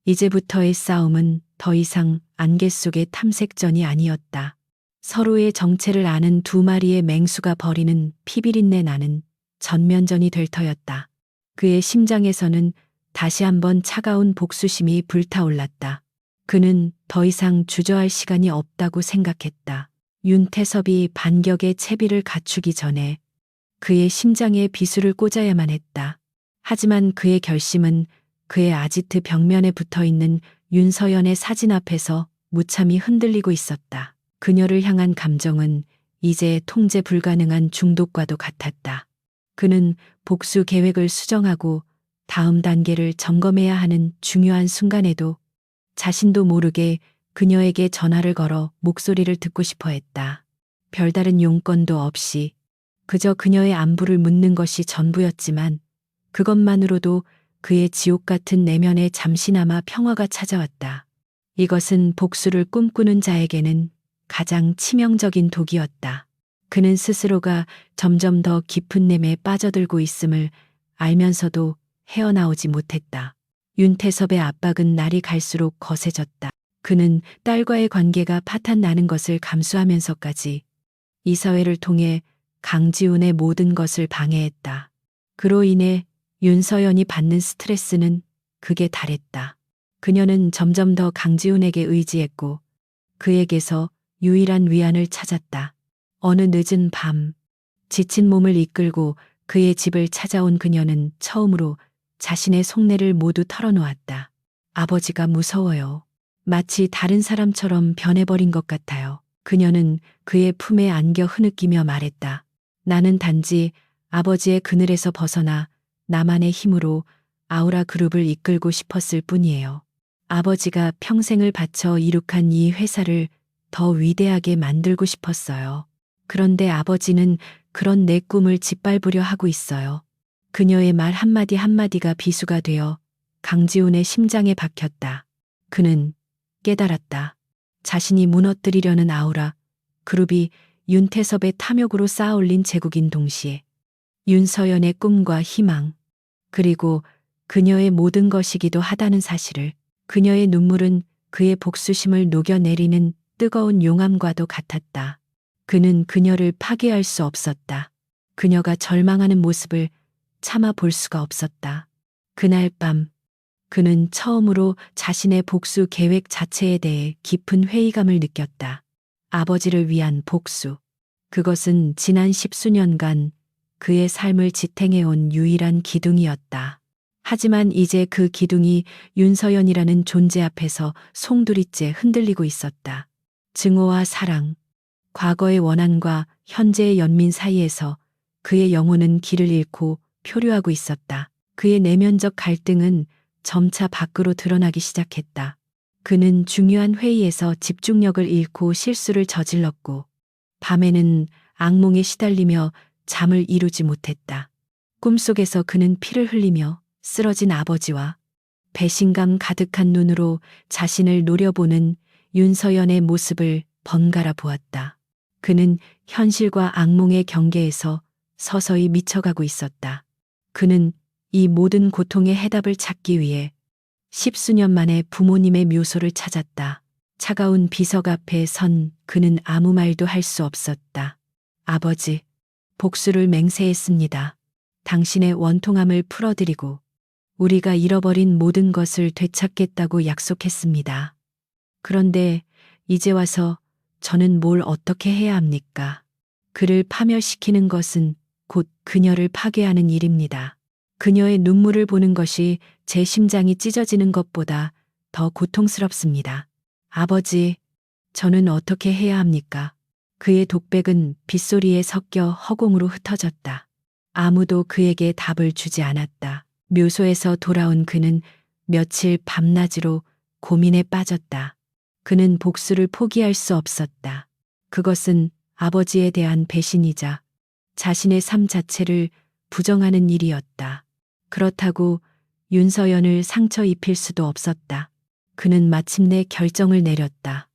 이제부터의 싸움은 더 이상 안개 속의 탐색전이 아니었다. 서로의 정체를 아는 두 마리의 맹수가 벌이는 피비린내 나는 전면전이 될 터였다. 그의 심장에서는 다시 한번 차가운 복수심이 불타올랐다. 그는 더 이상 주저할 시간이 없다고 생각했다. 윤태섭이 반격의 채비를 갖추기 전에 그의 심장에 비수를 꽂아야만 했다. 하지만 그의 결심은 그의 아지트 벽면에 붙어 있는 윤서연의 사진 앞에서 무참히 흔들리고 있었다. 그녀를 향한 감정은 이제 통제 불가능한 중독과도 같았다. 그는 복수 계획을 수정하고 다음 단계를 점검해야 하는 중요한 순간에도 자신도 모르게 그녀에게 전화를 걸어 목소리를 듣고 싶어 했다. 별다른 용건도 없이 그저 그녀의 안부를 묻는 것이 전부였지만 그것만으로도 그의 지옥 같은 내면에 잠시나마 평화가 찾아왔다. 이것은 복수를 꿈꾸는 자에게는 가장 치명적인 독이었다. 그는 스스로가 점점 더 깊은 냄에 빠져들고 있음을 알면서도 헤어나오지 못했다. 윤태섭의 압박은 날이 갈수록 거세졌다. 그는 딸과의 관계가 파탄나는 것을 감수하면서까지 이 사회를 통해 강지훈의 모든 것을 방해했다. 그로 인해 윤서연이 받는 스트레스는 극에 달했다. 그녀는 점점 더 강지훈에게 의지했고 그에게서 유일한 위안을 찾았다. 어느 늦은 밤, 지친 몸을 이끌고 그의 집을 찾아온 그녀는 처음으로 자신의 속내를 모두 털어놓았다. 아버지가 무서워요. 마치 다른 사람처럼 변해버린 것 같아요. 그녀는 그의 품에 안겨 흐느끼며 말했다. 나는 단지 아버지의 그늘에서 벗어나 나만의 힘으로 아우라 그룹을 이끌고 싶었을 뿐이에요. 아버지가 평생을 바쳐 이룩한 이 회사를 더 위대하게 만들고 싶었어요. 그런데 아버지는 그런 내 꿈을 짓밟으려 하고 있어요. 그녀의 말 한마디 한마디가 비수가 되어 강지훈의 심장에 박혔다. 그는 깨달았다. 자신이 무너뜨리려는 아우라 그룹이 윤태섭의 탐욕으로 쌓아올린 제국인 동시에 윤서연의 꿈과 희망, 그리고 그녀의 모든 것이기도 하다는 사실을. 그녀의 눈물은 그의 복수심을 녹여내리는 뜨거운 용암과도 같았다. 그는 그녀를 파괴할 수 없었다. 그녀가 절망하는 모습을 참아 볼 수가 없었다. 그날 밤 그는 처음으로 자신의 복수 계획 자체에 대해 깊은 회의감을 느꼈다. 아버지를 위한 복수. 그것은 지난 10수년간 그의 삶을 지탱해온 유일한 기둥이었다. 하지만 이제 그 기둥이 윤서연이라는 존재 앞에서 송두리째 흔들리고 있었다. 증오와 사랑, 과거의 원한과 현재의 연민 사이에서 그의 영혼은 길을 잃고 표류하고 있었다. 그의 내면적 갈등은 점차 밖으로 드러나기 시작했다. 그는 중요한 회의에서 집중력을 잃고 실수를 저질렀고, 밤에는 악몽에 시달리며 잠을 이루지 못했다. 꿈속에서 그는 피를 흘리며 쓰러진 아버지와 배신감 가득한 눈으로 자신을 노려보는 윤서연의 모습을 번갈아 보았다. 그는 현실과 악몽의 경계에서 서서히 미쳐가고 있었다. 그는 이 모든 고통의 해답을 찾기 위해 10수년 만에 부모님의 묘소를 찾았다. 차가운 비석 앞에 선 그는 아무 말도 할 수 없었다. 아버지, 복수를 맹세했습니다. 당신의 원통함을 풀어드리고 우리가 잃어버린 모든 것을 되찾겠다고 약속했습니다. 그런데 이제 와서 저는 뭘 어떻게 해야 합니까? 그를 파멸시키는 것은 곧 그녀를 파괴하는 일입니다. 그녀의 눈물을 보는 것이 제 심장이 찢어지는 것보다 더 고통스럽습니다. 아버지, 저는 어떻게 해야 합니까? 그의 독백은 빗소리에 섞여 허공으로 흩어졌다. 아무도 그에게 답을 주지 않았다. 묘소에서 돌아온 그는 며칠 밤낮으로 고민에 빠졌다. 그는 복수를 포기할 수 없었다. 그것은 아버지에 대한 배신이자 자신의 삶 자체를 부정하는 일이었다. 그렇다고 윤서연을 상처 입힐 수도 없었다. 그는 마침내 결정을 내렸다.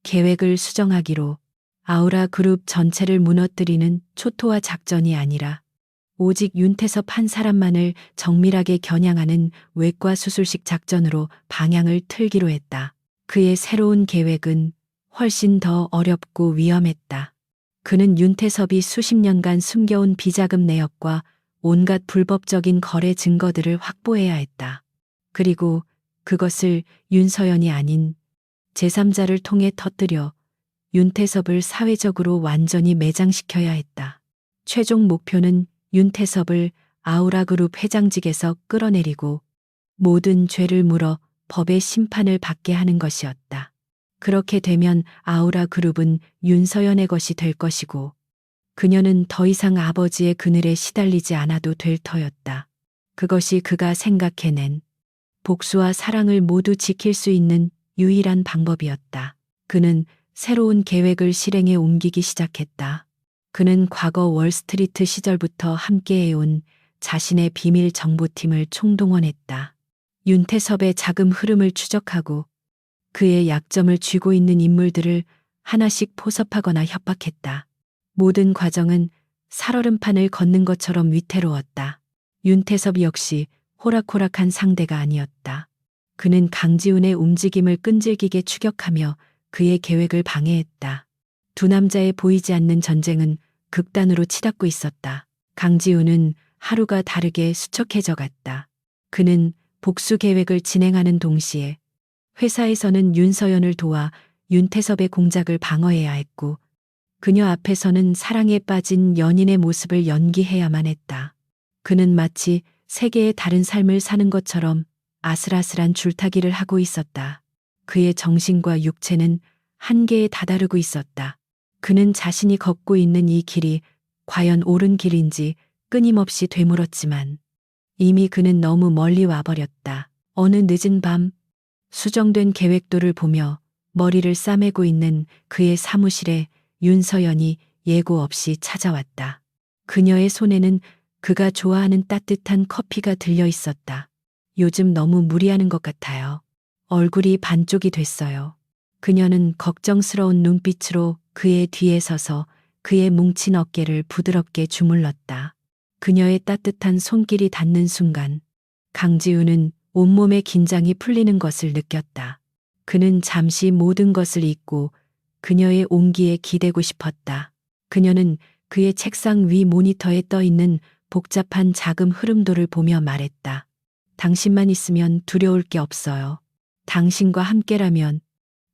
계획을 수정하기로. 아우라 그룹 전체를 무너뜨리는 초토화 작전이 아니라 오직 윤태섭 한 사람만을 정밀하게 겨냥하는 외과 수술식 작전으로 방향을 틀기로 했다. 그의 새로운 계획은 훨씬 더 어렵고 위험했다. 그는 윤태섭이 수십 년간 숨겨온 비자금 내역과 온갖 불법적인 거래 증거들을 확보해야 했다. 그리고 그것을 윤서연이 아닌 제3자를 통해 터뜨려 윤태섭을 사회적으로 완전히 매장시켜야 했다. 최종 목표는 윤태섭을 아우라그룹 회장직에서 끌어내리고 모든 죄를 물어 법의 심판을 받게 하는 것이었다. 그렇게 되면 아우라그룹은 윤서연의 것이 될 것이고 그녀는 더 이상 아버지의 그늘에 시달리지 않아도 될 터였다. 그것이 그가 생각해낸 복수와 사랑을 모두 지킬 수 있는 유일한 방법이었다. 그는 새로운 계획을 실행에 옮기기 시작했다. 그는 과거 월스트리트 시절부터 함께해온 자신의 비밀 정보팀을 총동원했다. 윤태섭의 자금 흐름을 추적하고 그의 약점을 쥐고 있는 인물들을 하나씩 포섭하거나 협박했다. 모든 과정은 살얼음판을 걷는 것처럼 위태로웠다. 윤태섭 역시 호락호락한 상대가 아니었다. 그는 강지훈의 움직임을 끈질기게 추격하며 그의 계획을 방해했다. 두 남자의 보이지 않는 전쟁은 극단으로 치닫고 있었다. 강지훈은 하루가 다르게 수척해져 갔다. 그는 복수 계획을 진행하는 동시에 회사에서는 윤서연을 도와 윤태섭의 공작을 방어해야 했고 그녀 앞에서는 사랑에 빠진 연인의 모습을 연기해야만 했다. 그는 마치 세계의 다른 삶을 사는 것처럼 아슬아슬한 줄타기를 하고 있었다. 그의 정신과 육체는 한계에 다다르고 있었다. 그는 자신이 걷고 있는 이 길이 과연 옳은 길인지 끊임없이 되물었지만 이미 그는 너무 멀리 와버렸다. 어느 늦은 밤 수정된 계획도를 보며 머리를 싸매고 있는 그의 사무실에 윤서연이 예고 없이 찾아왔다. 그녀의 손에는 그가 좋아하는 따뜻한 커피가 들려 있었다. 요즘 너무 무리하는 것 같아요. 얼굴이 반쪽이 됐어요. 그녀는 걱정스러운 눈빛으로 그의 뒤에 서서 그의 뭉친 어깨를 부드럽게 주물렀다. 그녀의 따뜻한 손길이 닿는 순간 강지우는 온몸의 긴장이 풀리는 것을 느꼈다. 그는 잠시 모든 것을 잊고 그녀의 온기에 기대고 싶었다. 그녀는 그의 책상 위 모니터에 떠 있는 복잡한 자금 흐름도를 보며 말했다. 당신만 있으면 두려울 게 없어요. 당신과 함께라면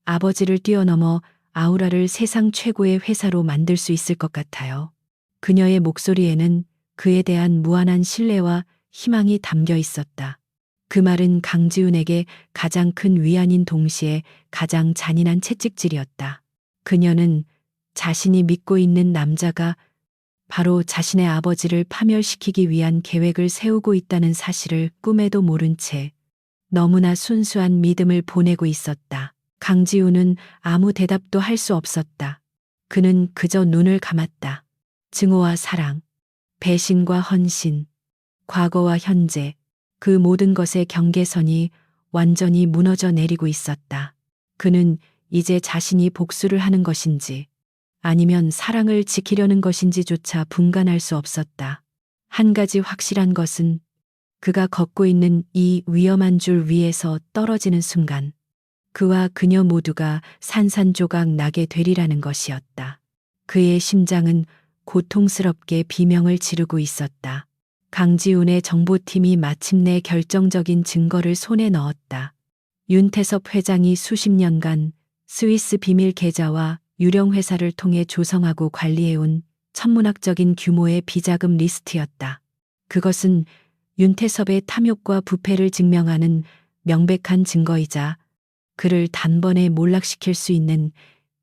아버지를 뛰어넘어 아우라를 세상 최고의 회사로 만들 수 있을 것 같아요. 그녀의 목소리에는 그에 대한 무한한 신뢰와 희망이 담겨 있었다. 그 말은 강지훈에게 가장 큰 위안인 동시에 가장 잔인한 채찍질이었다. 그녀는 자신이 믿고 있는 남자가 바로 자신의 아버지를 파멸시키기 위한 계획을 세우고 있다는 사실을 꿈에도 모른 채 너무나 순수한 믿음을 보내고 있었다. 강지우는 아무 대답도 할 수 없었다. 그는 그저 눈을 감았다. 증오와 사랑, 배신과 헌신, 과거와 현재, 그 모든 것의 경계선이 완전히 무너져 내리고 있었다. 그는 이제 자신이 복수를 하는 것인지 아니면 사랑을 지키려는 것인지조차 분간할 수 없었다. 한 가지 확실한 것은 그가 걷고 있는 이 위험한 줄 위에서 떨어지는 순간 그와 그녀 모두가 산산조각 나게 되리라는 것이었다. 그의 심장은 고통스럽게 비명을 지르고 있었다. 강지훈의 정보팀이 마침내 결정적인 증거를 손에 넣었다. 윤태섭 회장이 수십 년간 스위스 비밀 계좌와 유령 회사를 통해 조성하고 관리해온 천문학적인 규모의 비자금 리스트였다. 그것은 윤태섭의 탐욕과 부패를 증명하는 명백한 증거이자 그를 단번에 몰락시킬 수 있는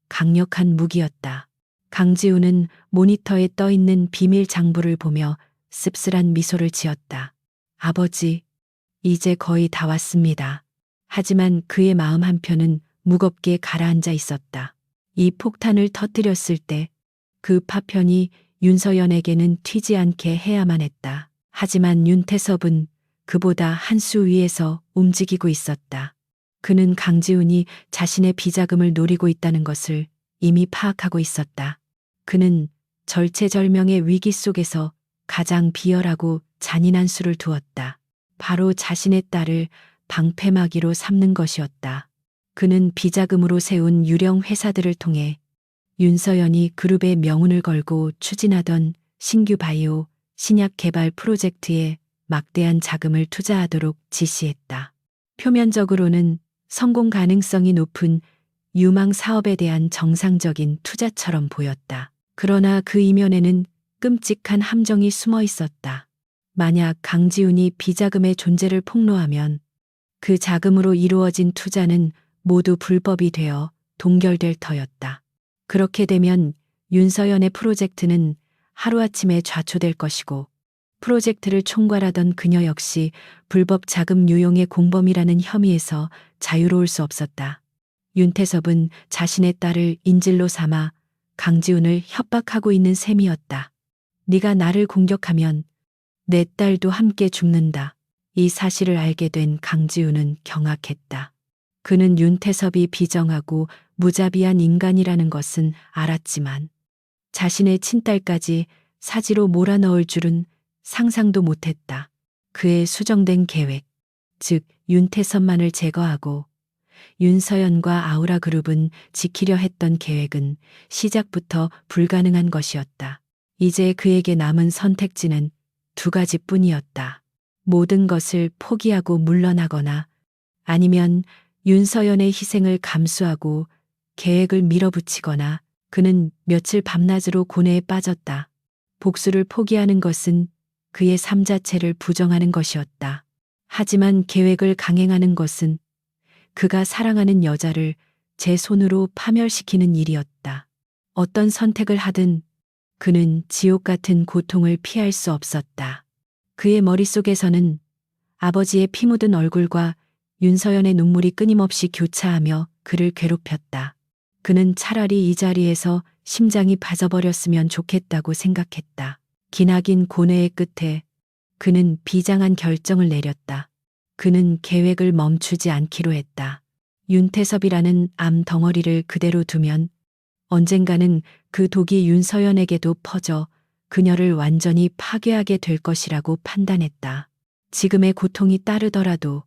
강력한 무기였다. 강지훈은 모니터에 떠 있는 비밀 장부를 보며 씁쓸한 미소를 지었다. 아버지, 이제 거의 다 왔습니다. 하지만 그의 마음 한편은 무겁게 가라앉아 있었다. 이 폭탄을 터뜨렸을 때 그 파편이 윤서연에게는 튀지 않게 해야만 했다. 하지만 윤태섭은 그보다 한 수 위에서 움직이고 있었다. 그는 강지훈이 자신의 비자금을 노리고 있다는 것을 이미 파악하고 있었다. 그는 절체절명의 위기 속에서 가장 비열하고 잔인한 수를 두었다. 바로 자신의 딸을 방패막이로 삼는 것이었다. 그는 비자금으로 세운 유령 회사들을 통해 윤서연이 그룹의 명운을 걸고 추진하던 신규 바이오 신약 개발 프로젝트에 막대한 자금을 투자하도록 지시했다. 표면적으로는 성공 가능성이 높은 유망 사업에 대한 정상적인 투자처럼 보였다. 그러나 그 이면에는 끔찍한 함정이 숨어 있었다. 만약 강지훈이 비자금의 존재를 폭로하면 그 자금으로 이루어진 투자는 모두 불법이 되어 동결될 터였다. 그렇게 되면 윤서연의 프로젝트는 하루아침에 좌초될 것이고 프로젝트를 총괄하던 그녀 역시 불법 자금 유용의 공범이라는 혐의에서 자유로울 수 없었다. 윤태섭은 자신의 딸을 인질로 삼아 강지훈을 협박하고 있는 셈이었다. 네가 나를 공격하면 내 딸도 함께 죽는다. 이 사실을 알게 된 강지훈은 경악했다. 그는 윤태섭이 비정하고 무자비한 인간이라는 것은 알았지만 자신의 친딸까지 사지로 몰아넣을 줄은 상상도 못했다. 그의 수정된 계획, 즉 윤태섭만을 제거하고 윤서연과 아우라 그룹은 지키려 했던 계획은 시작부터 불가능한 것이었다. 이제 그에게 남은 선택지는 두 가지뿐이었다. 모든 것을 포기하고 물러나거나 아니면 윤서연의 희생을 감수하고 계획을 밀어붙이거나. 그는 며칠 밤낮으로 고뇌에 빠졌다. 복수를 포기하는 것은 그의 삶 자체를 부정하는 것이었다. 하지만 계획을 강행하는 것은 그가 사랑하는 여자를 제 손으로 파멸시키는 일이었다. 어떤 선택을 하든 그는 지옥 같은 고통을 피할 수 없었다. 그의 머릿속에서는 아버지의 피 묻은 얼굴과 윤서연의 눈물이 끊임없이 교차하며 그를 괴롭혔다. 그는 차라리 이 자리에서 심장이 빠져버렸으면 좋겠다고 생각했다. 기나긴 고뇌의 끝에 그는 비장한 결정을 내렸다. 그는 계획을 멈추지 않기로 했다. 윤태섭이라는 암 덩어리를 그대로 두면 언젠가는 그 독이 윤서연에게도 퍼져 그녀를 완전히 파괴하게 될 것이라고 판단했다. 지금의 고통이 따르더라도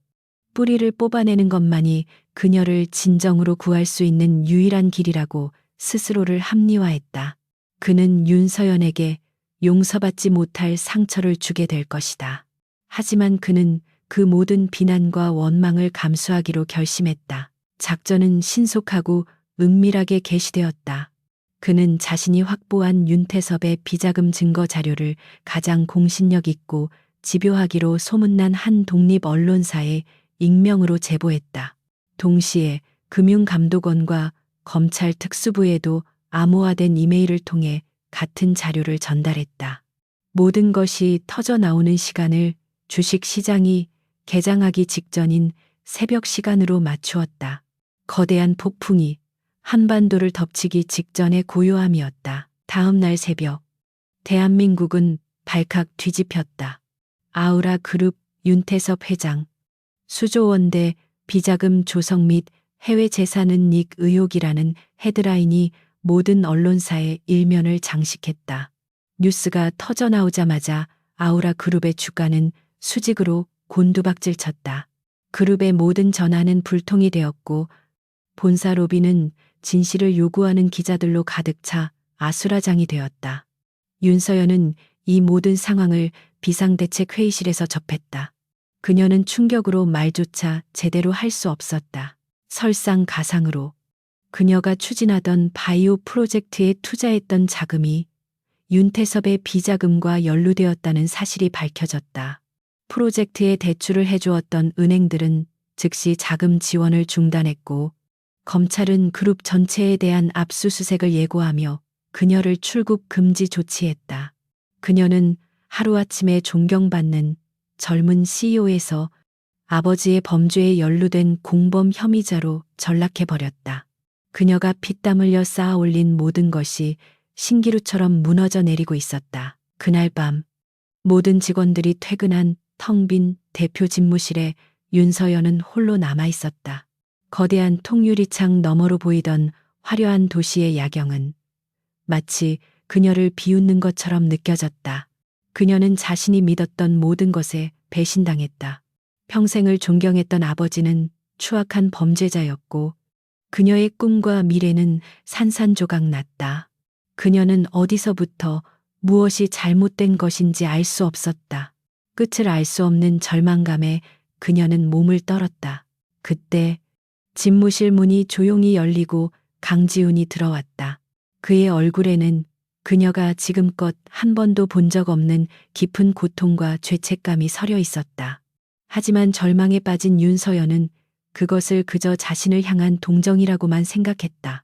뿌리를 뽑아내는 것만이 그녀를 진정으로 구할 수 있는 유일한 길이라고 스스로를 합리화했다. 그는 윤서연에게 용서받지 못할 상처를 주게 될 것이다. 하지만 그는 그 모든 비난과 원망을 감수하기로 결심했다. 작전은 신속하고 은밀하게 개시되었다. 그는 자신이 확보한 윤태섭의 비자금 증거 자료를 가장 공신력 있고 집요하기로 소문난 한 독립 언론사에 익명으로 제보했다. 동시에 금융감독원과 검찰 특수부에도 암호화된 이메일을 통해 같은 자료를 전달했다. 모든 것이 터져 나오는 시간을 주식 시장이 개장하기 직전인 새벽 시간으로 맞추었다. 거대한 폭풍이 한반도를 덮치기 직전의 고요함이었다. 다음 날 새벽, 대한민국은 발칵 뒤집혔다. 아우라 그룹 윤태섭 회장, 수조원대 비자금 조성 및 해외 재산 은닉 의혹이라는 헤드라인이 모든 언론사의 일면을 장식했다. 뉴스가 터져 나오자마자 아우라 그룹의 주가는 수직으로 곤두박질 쳤다. 그룹의 모든 전화는 불통이 되었고 본사 로비는 진실을 요구하는 기자들로 가득 차 아수라장이 되었다. 윤서연은 이 모든 상황을 비상대책회의실에서 접했다. 그녀는 충격으로 말조차 제대로 할 수 없었다. 설상가상으로 그녀가 추진하던 바이오 프로젝트에 투자했던 자금이 윤태섭의 비자금과 연루되었다는 사실이 밝혀졌다. 프로젝트에 대출을 해주었던 은행들은 즉시 자금 지원을 중단했고 검찰은 그룹 전체에 대한 압수수색을 예고하며 그녀를 출국 금지 조치했다. 그녀는 하루아침에 존경받는 젊은 CEO에서 아버지의 범죄에 연루된 공범 혐의자로 전락해버렸다. 그녀가 피땀 흘려 쌓아 올린 모든 것이 신기루처럼 무너져 내리고 있었다. 그날 밤 모든 직원들이 퇴근한 텅 빈 대표 집무실에 윤서연은 홀로 남아 있었다. 거대한 통유리창 너머로 보이던 화려한 도시의 야경은 마치 그녀를 비웃는 것처럼 느껴졌다. 그녀는 자신이 믿었던 모든 것에 배신당했다. 평생을 존경했던 아버지는 추악한 범죄자였고 그녀의 꿈과 미래는 산산조각 났다. 그녀는 어디서부터 무엇이 잘못된 것인지 알 수 없었다. 끝을 알 수 없는 절망감에 그녀는 몸을 떨었다. 그때 집무실 문이 조용히 열리고 강지훈이 들어왔다. 그의 얼굴에는 그녀가 지금껏 한 번도 본 적 없는 깊은 고통과 죄책감이 서려 있었다. 하지만 절망에 빠진 윤서연은 그것을 그저 자신을 향한 동정이라고만 생각했다.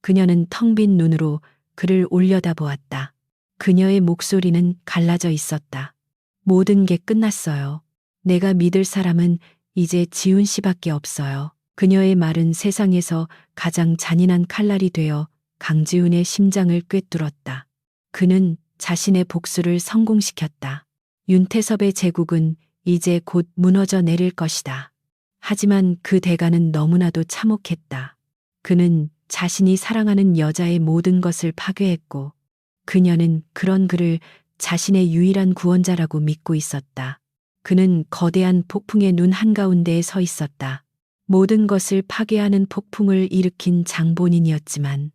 그녀는 텅 빈 눈으로 그를 올려다보았다. 그녀의 목소리는 갈라져 있었다. 모든 게 끝났어요. 내가 믿을 사람은 이제 지훈 씨밖에 없어요. 그녀의 말은 세상에서 가장 잔인한 칼날이 되어 강지훈의 심장을 꿰뚫었다. 그는 자신의 복수를 성공시켰다. 윤태섭의 제국은 이제 곧 무너져 내릴 것이다. 하지만 그 대가는 너무나도 참혹했다. 그는 자신이 사랑하는 여자의 모든 것을 파괴했고 그녀는 그런 그를 자신의 유일한 구원자라고 믿고 있었다. 그는 거대한 폭풍의 눈 한가운데에 서 있었다. 모든 것을 파괴하는 폭풍을 일으킨 장본인이었지만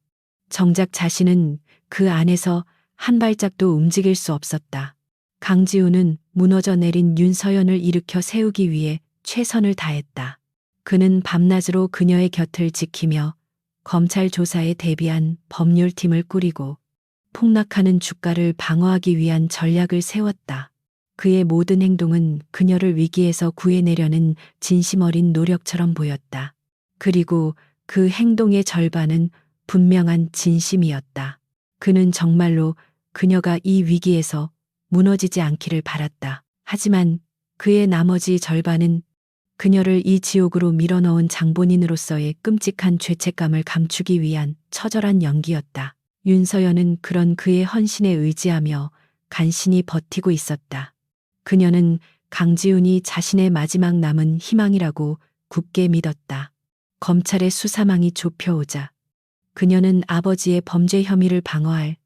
정작 자신은 그 안에서 한 발짝도 움직일 수 없었다. 강지훈은 무너져 내린 윤서연을 일으켜 세우기 위해 최선을 다했다. 그는 밤낮으로 그녀의 곁을 지키며 검찰 조사에 대비한 법률팀을 꾸리고 폭락하는 주가를 방어하기 위한 전략을 세웠다. 그의 모든 행동은 그녀를 위기에서 구해내려는 진심 어린 노력처럼 보였다. 그리고 그 행동의 절반은 분명한 진심이었다. 그는 정말로 그녀가 이 위기에서 무너지지 않기를 바랐다. 하지만 그의 나머지 절반은 그녀를 이 지옥으로 밀어넣은 장본인으로서의 끔찍한 죄책감을 감추기 위한 처절한 연기였다. 윤서연은 그런 그의 헌신에 의지하며 간신히 버티고 있었다. 그녀는 강지훈이 자신의 마지막 남은 희망이라고 굳게 믿었다. 검찰의 수사망이 좁혀오자 그녀는 아버지의 범죄 혐의를 방어할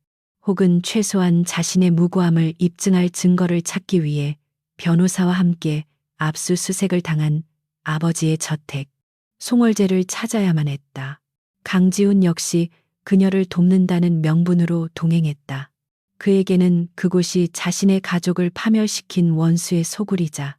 혹은 최소한 자신의 무고함을 입증할 증거를 찾기 위해 변호사와 함께 압수수색을 당한 아버지의 저택, 송월제를 찾아야만 했다. 강지훈 역시 그녀를 돕는다는 명분으로 동행했다. 그에게는 그곳이 자신의 가족을 파멸시킨 원수의 소굴이자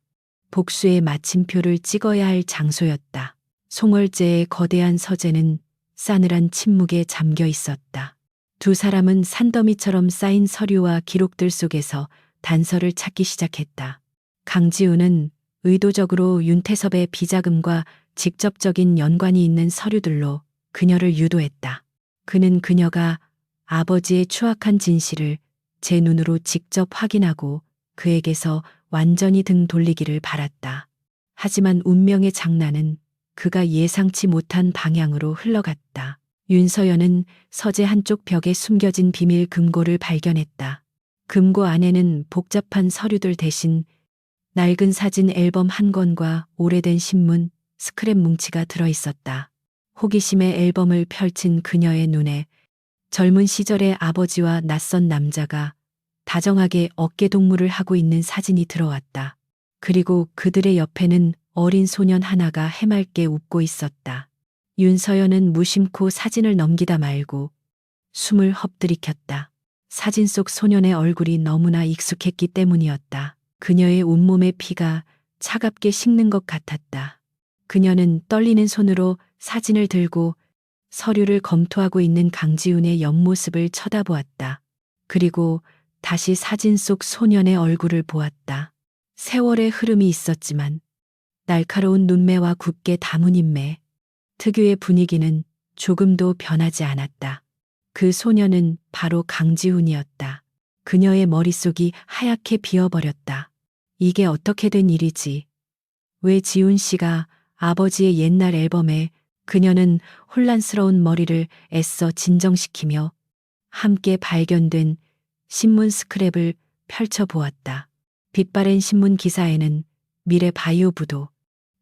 복수의 마침표를 찍어야 할 장소였다. 송월제의 거대한 서재는 싸늘한 침묵에 잠겨 있었다. 두 사람은 산더미처럼 쌓인 서류와 기록들 속에서 단서를 찾기 시작했다. 강지훈은 의도적으로 윤태섭의 비자금과 직접적인 연관이 있는 서류들로 그녀를 유도했다. 그는 그녀가 아버지의 추악한 진실을 제 눈으로 직접 확인하고 그에게서 완전히 등 돌리기를 바랐다. 하지만 운명의 장난은 그가 예상치 못한 방향으로 흘러갔다. 윤서연은 서재 한쪽 벽에 숨겨진 비밀 금고를 발견했다. 금고 안에는 복잡한 서류들 대신 낡은 사진 앨범 한 권과 오래된 신문, 스크랩 뭉치가 들어 있었다. 호기심에 앨범을 펼친 그녀의 눈에 젊은 시절의 아버지와 낯선 남자가 다정하게 어깨동무를 하고 있는 사진이 들어왔다. 그리고 그들의 옆에는 어린 소년 하나가 해맑게 웃고 있었다. 윤서연은 무심코 사진을 넘기다 말고 숨을 헛들이켰다. 사진 속 소년의 얼굴이 너무나 익숙했기 때문이었다. 그녀의 온몸의 피가 차갑게 식는 것 같았다. 그녀는 떨리는 손으로 사진을 들고 서류를 검토하고 있는 강지훈의 옆모습을 쳐다보았다. 그리고 다시 사진 속 소년의 얼굴을 보았다. 세월의 흐름이 있었지만 날카로운 눈매와 굳게 담은 인매, 특유의 분위기는 조금도 변하지 않았다. 그 소년은 바로 강지훈이었다. 그녀의 머릿속이 하얗게 비어버렸다. 이게 어떻게 된 일이지? 왜 지훈 씨가 아버지의 옛날 앨범에 그녀는 혼란스러운 머리를 애써 진정시키며 함께 발견된 신문 스크랩을 펼쳐보았다. 빛바랜 신문 기사에는 미래 바이오 부도,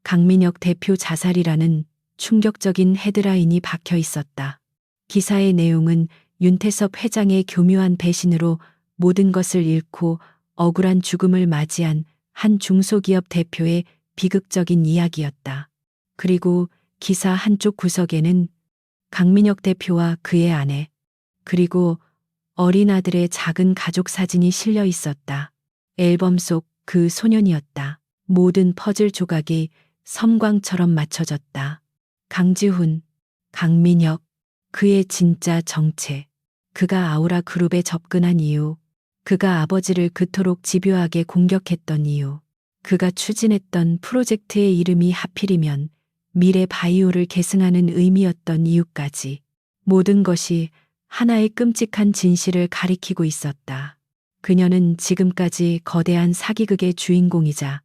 강민혁 대표 자살이라는 충격적인 헤드라인이 박혀 있었다. 기사의 내용은 윤태섭 회장의 교묘한 배신으로 모든 것을 잃고 억울한 죽음을 맞이한 한 중소기업 대표의 비극적인 이야기였다. 그리고 기사 한쪽 구석에는 강민혁 대표와 그의 아내, 그리고 어린 아들의 작은 가족 사진이 실려 있었다. 앨범 속 그 소년이었다. 모든 퍼즐 조각이 섬광처럼 맞춰졌다. 강지훈, 강민혁, 그의 진짜 정체, 그가 아우라 그룹에 접근한 이유, 그가 아버지를 그토록 집요하게 공격했던 이유, 그가 추진했던 프로젝트의 이름이 하필이면 미래 바이오를 계승하는 의미였던 이유까지 모든 것이 하나의 끔찍한 진실을 가리키고 있었다. 그녀는 지금까지 거대한 사기극의 주인공이자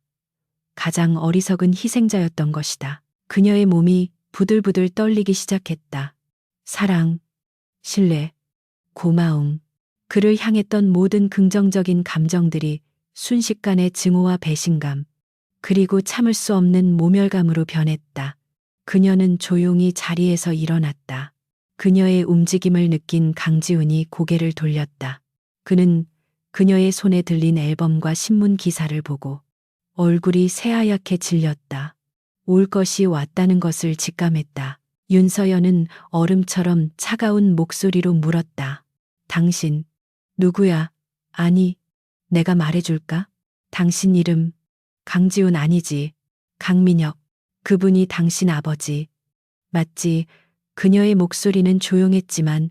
가장 어리석은 희생자였던 것이다. 그녀의 몸이 부들부들 떨리기 시작했다. 사랑, 신뢰, 고마움, 그를 향했던 모든 긍정적인 감정들이 순식간에 증오와 배신감, 그리고 참을 수 없는 모멸감으로 변했다. 그녀는 조용히 자리에서 일어났다. 그녀의 움직임을 느낀 강지훈이 고개를 돌렸다. 그는 그녀의 손에 들린 앨범과 신문 기사를 보고 얼굴이 새하얗게 질렸다. 올 것이 왔다는 것을 직감했다. 윤서연은 얼음처럼 차가운 목소리로 물었다. 당신, 누구야? 아니, 내가 말해줄까? 당신 이름, 강지훈 아니지. 강민혁, 그분이 당신 아버지. 맞지? 그녀의 목소리는 조용했지만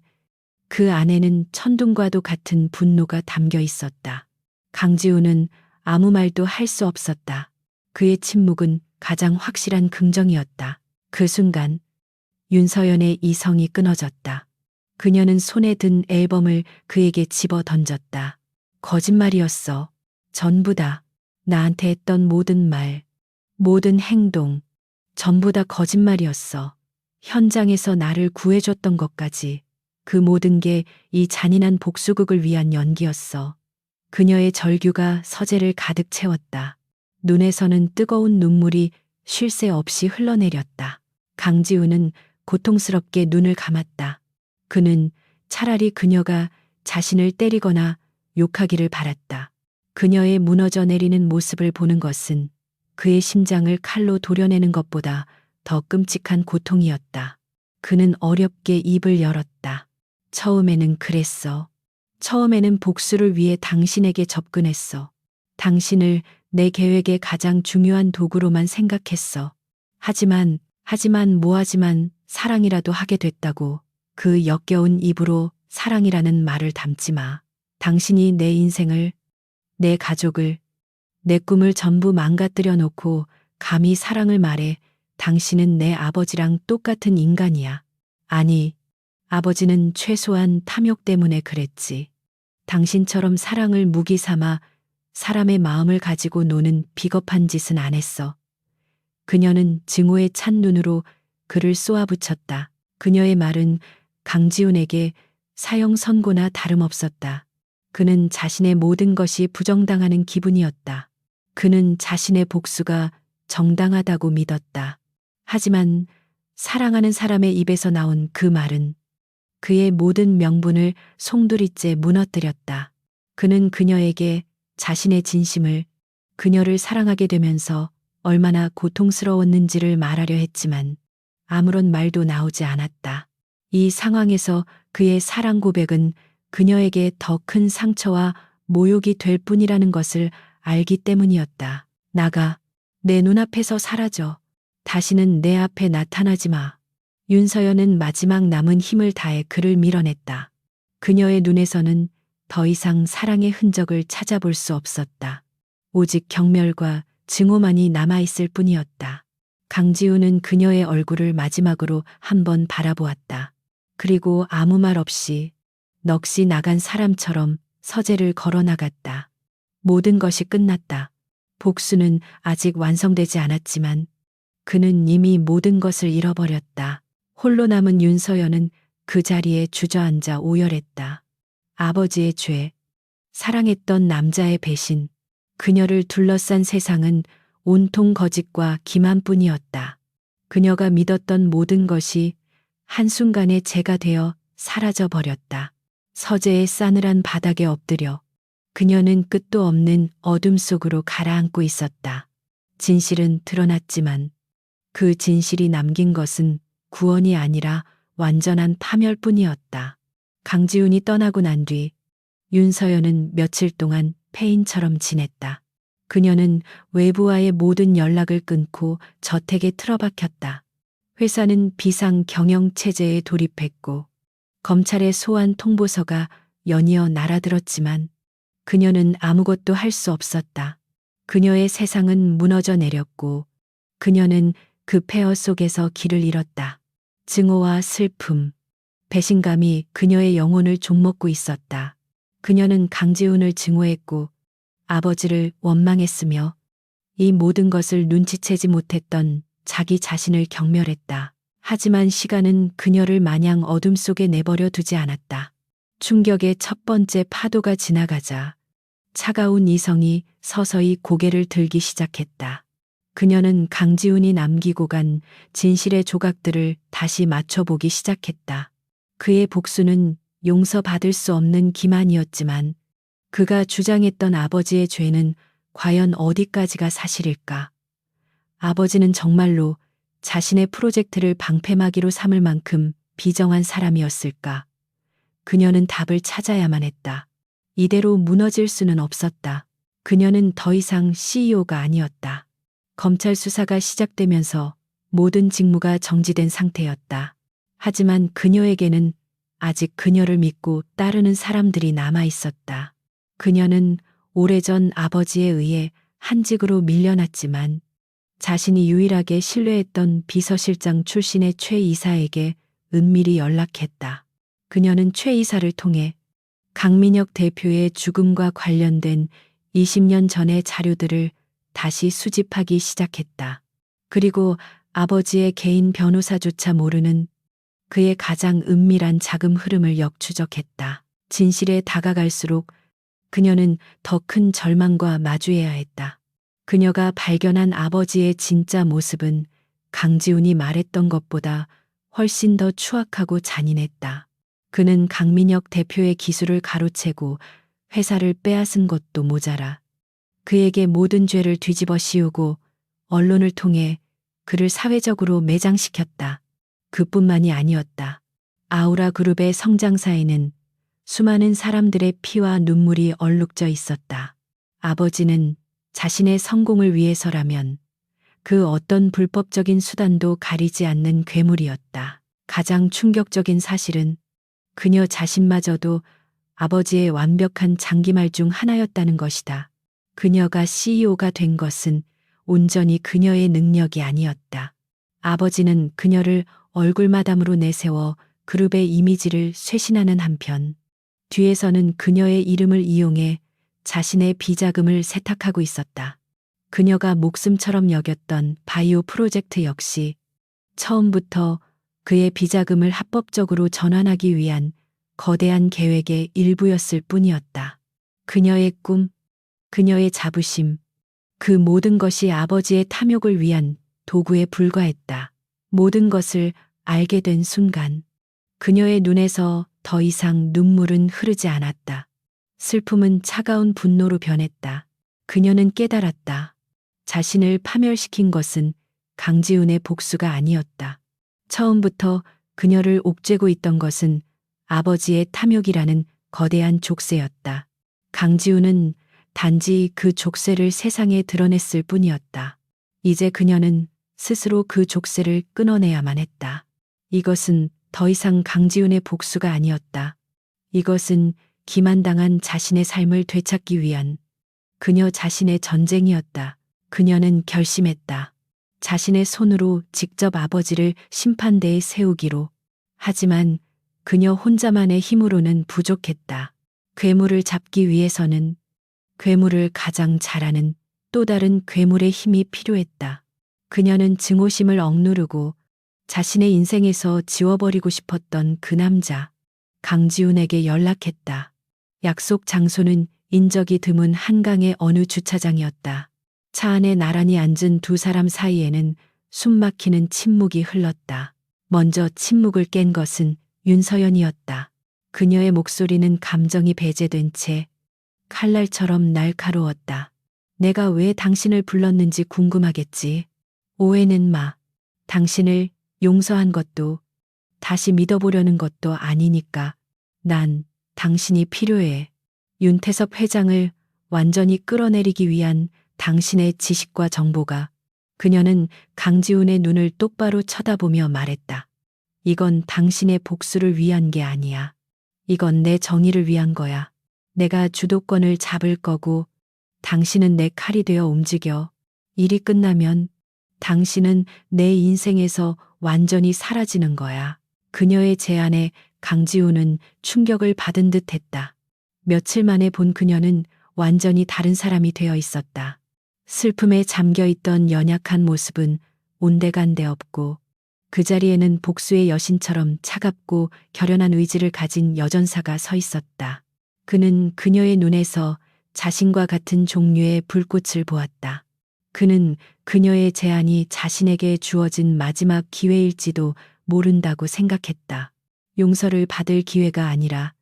그 안에는 천둥과도 같은 분노가 담겨 있었다. 강지훈은 아무 말도 할 수 없었다. 그의 침묵은 가장 확실한 긍정이었다. 그 순간 윤서연의 이성이 끊어졌다. 그녀는 손에 든 앨범을 그에게 집어 던졌다. 거짓말이었어. 전부 다. 나한테 했던 모든 말, 모든 행동, 전부 다 거짓말이었어. 현장에서 나를 구해줬던 것까지. 그 모든 게 이 잔인한 복수극을 위한 연기였어. 그녀의 절규가 서재를 가득 채웠다. 눈에서는 뜨거운 눈물이 쉴 새 없이 흘러내렸다. 강지훈은 고통스럽게 눈을 감았다. 그는 차라리 그녀가 자신을 때리거나 욕하기를 바랐다. 그녀의 무너져 내리는 모습을 보는 것은 그의 심장을 칼로 도려내는 것보다 더 끔찍한 고통이었다. 그는 어렵게 입을 열었다. 처음에는 그랬어. 처음에는 복수를 위해 당신에게 접근했어. 당신을 내 계획의 가장 중요한 도구로만 생각했어. 하지만 사랑이라도 하게 됐다고. 그 역겨운 입으로 사랑이라는 말을 담지 마. 당신이 내 인생을, 내 가족을, 내 꿈을 전부 망가뜨려 놓고 감히 사랑을 말해. 당신은 내 아버지랑 똑같은 인간이야. 아니, 아버지는 최소한 탐욕 때문에 그랬지. 당신처럼 사랑을 무기 삼아 사람의 마음을 가지고 노는 비겁한 짓은 안 했어. 그녀는 증오에 찬 눈으로 그를 쏘아붙였다. 그녀의 말은 강지훈에게 사형 선고나 다름없었다. 그는 자신의 모든 것이 부정당하는 기분이었다. 그는 자신의 복수가 정당하다고 믿었다. 하지만 사랑하는 사람의 입에서 나온 그 말은 그의 모든 명분을 송두리째 무너뜨렸다. 그는 그녀에게 자신의 진심을, 그녀를 사랑하게 되면서 얼마나 고통스러웠는지를 말하려 했지만 아무런 말도 나오지 않았다. 이 상황에서 그의 사랑 고백은 그녀에게 더 큰 상처와 모욕이 될 뿐이라는 것을 알기 때문이었다. 나가, 내 눈앞에서 사라져. 다시는 내 앞에 나타나지 마. 윤서연은 마지막 남은 힘을 다해 그를 밀어냈다. 그녀의 눈에서는 더 이상 사랑의 흔적을 찾아볼 수 없었다. 오직 경멸과 증오만이 남아있을 뿐이었다. 강지우는 그녀의 얼굴을 마지막으로 한번 바라보았다. 그리고 아무 말 없이 넋이 나간 사람처럼 서재를 걸어나갔다. 모든 것이 끝났다. 복수는 아직 완성되지 않았지만 그는 이미 모든 것을 잃어버렸다. 홀로 남은 윤서연은 그 자리에 주저앉아 오열했다. 아버지의 죄, 사랑했던 남자의 배신, 그녀를 둘러싼 세상은 온통 거짓과 기만뿐이었다. 그녀가 믿었던 모든 것이 한순간에 재가 되어 사라져 버렸다. 서재의 싸늘한 바닥에 엎드려 그녀는 끝도 없는 어둠 속으로 가라앉고 있었다. 진실은 드러났지만 그 진실이 남긴 것은 구원이 아니라 완전한 파멸뿐이었다. 강지훈이 떠나고 난 뒤 윤서연은 며칠 동안 폐인처럼 지냈다. 그녀는 외부와의 모든 연락을 끊고 저택에 틀어박혔다. 회사는 비상 경영 체제에 돌입했고 검찰의 소환 통보서가 연이어 날아들었지만 그녀는 아무것도 할 수 없었다. 그녀의 세상은 무너져 내렸고 그녀는 그 폐허 속에서 길을 잃었다. 증오와 슬픔, 배신감이 그녀의 영혼을 좀먹고 있었다. 그녀는 강지훈을 증오했고 아버지를 원망했으며 이 모든 것을 눈치채지 못했던 자기 자신을 경멸했다. 하지만 시간은 그녀를 마냥 어둠 속에 내버려 두지 않았다. 충격의 첫 번째 파도가 지나가자 차가운 이성이 서서히 고개를 들기 시작했다. 그녀는 강지훈이 남기고 간 진실의 조각들을 다시 맞춰보기 시작했다. 그의 복수는 용서받을 수 없는 기만이었지만 그가 주장했던 아버지의 죄는 과연 어디까지가 사실일까? 아버지는 정말로 자신의 프로젝트를 방패막이로 삼을 만큼 비정한 사람이었을까? 그녀는 답을 찾아야만 했다. 이대로 무너질 수는 없었다. 그녀는 더 이상 CEO가 아니었다. 검찰 수사가 시작되면서 모든 직무가 정지된 상태였다. 하지만 그녀에게는 아직 그녀를 믿고 따르는 사람들이 남아 있었다. 그녀는 오래전 아버지에 의해 한직으로 밀려났지만 자신이 유일하게 신뢰했던 비서실장 출신의 최 이사에게 은밀히 연락했다. 그녀는 최 이사를 통해 강민혁 대표의 죽음과 관련된 20년 전의 자료들을 다시 수집하기 시작했다. 그리고 아버지의 개인 변호사조차 모르는 그의 가장 은밀한 자금 흐름을 역추적했다. 진실에 다가갈수록 그녀는 더 큰 절망과 마주해야 했다. 그녀가 발견한 아버지의 진짜 모습은 강지훈이 말했던 것보다 훨씬 더 추악하고 잔인했다. 그는 강민혁 대표의 기술을 가로채고 회사를 빼앗은 것도 모자라 그에게 모든 죄를 뒤집어 씌우고 언론을 통해 그를 사회적으로 매장시켰다. 그뿐만이 아니었다. 아우라 그룹의 성장사에는 수많은 사람들의 피와 눈물이 얼룩져 있었다. 아버지는 자신의 성공을 위해서라면 그 어떤 불법적인 수단도 가리지 않는 괴물이었다. 가장 충격적인 사실은 그녀 자신마저도 아버지의 완벽한 장기말 중 하나였다는 것이다. 그녀가 CEO가 된 것은 온전히 그녀의 능력이 아니었다. 아버지는 그녀를 얼굴마담으로 내세워 그룹의 이미지를 쇄신하는 한편 뒤에서는 그녀의 이름을 이용해 자신의 비자금을 세탁하고 있었다. 그녀가 목숨처럼 여겼던 바이오 프로젝트 역시 처음부터 그의 비자금을 합법적으로 전환하기 위한 거대한 계획의 일부였을 뿐이었다. 그녀의 꿈, 그녀의 자부심, 그 모든 것이 아버지의 탐욕을 위한 도구에 불과했다. 모든 것을 알게 된 순간 그녀의 눈에서 더 이상 눈물은 흐르지 않았다. 슬픔은 차가운 분노로 변했다. 그녀는 깨달았다. 자신을 파멸시킨 것은 강지훈의 복수가 아니었다. 처음부터 그녀를 옥죄고 있던 것은 아버지의 탐욕이라는 거대한 족쇄였다. 강지훈은 단지 그 족쇄를 세상에 드러냈을 뿐이었다. 이제 그녀는 스스로 그 족쇄를 끊어내야만 했다. 이것은 더 이상 강지훈의 복수가 아니었다. 이것은 기만당한 자신의 삶을 되찾기 위한 그녀 자신의 전쟁이었다. 그녀는 결심했다. 자신의 손으로 직접 아버지를 심판대에 세우기로. 하지만 그녀 혼자만의 힘으로는 부족했다. 괴물을 잡기 위해서는 괴물을 가장 잘하는 또 다른 괴물의 힘이 필요했다. 그녀는 증오심을 억누르고 자신의 인생에서 지워버리고 싶었던 그 남자, 강지훈에게 연락했다. 약속 장소는 인적이 드문 한강의 어느 주차장이었다. 차 안에 나란히 앉은 두 사람 사이에는 숨막히는 침묵이 흘렀다. 먼저 침묵을 깬 것은 윤서연이었다. 그녀의 목소리는 감정이 배제된 채 칼날처럼 날카로웠다. 내가 왜 당신을 불렀는지 궁금하겠지. 오해는 마. 당신을 용서한 것도 다시 믿어보려는 것도 아니니까. 난 당신이 필요해. 윤태섭 회장을 완전히 끌어내리기 위한 당신의 지식과 정보가. 그녀는 강지훈의 눈을 똑바로 쳐다보며 말했다. 이건 당신의 복수를 위한 게 아니야. 이건 내 정의를 위한 거야. 내가 주도권을 잡을 거고 당신은 내 칼이 되어 움직여. 일이 끝나면 당신은 내 인생에서 완전히 사라지는 거야. 그녀의 제안에 강지훈은 충격을 받은 듯 했다. 며칠 만에 본 그녀는 완전히 다른 사람이 되어 있었다. 슬픔에 잠겨 있던 연약한 모습은 온데간데 없고 그 자리에는 복수의 여신처럼 차갑고 결연한 의지를 가진 여전사가 서 있었다. 그는 그녀의 눈에서 자신과 같은 종류의 불꽃을 보았다. 그는 그녀의 제안이 자신에게 주어진 마지막 기회일지도 모른다고 생각했다. 용서를 받을 기회가 아니라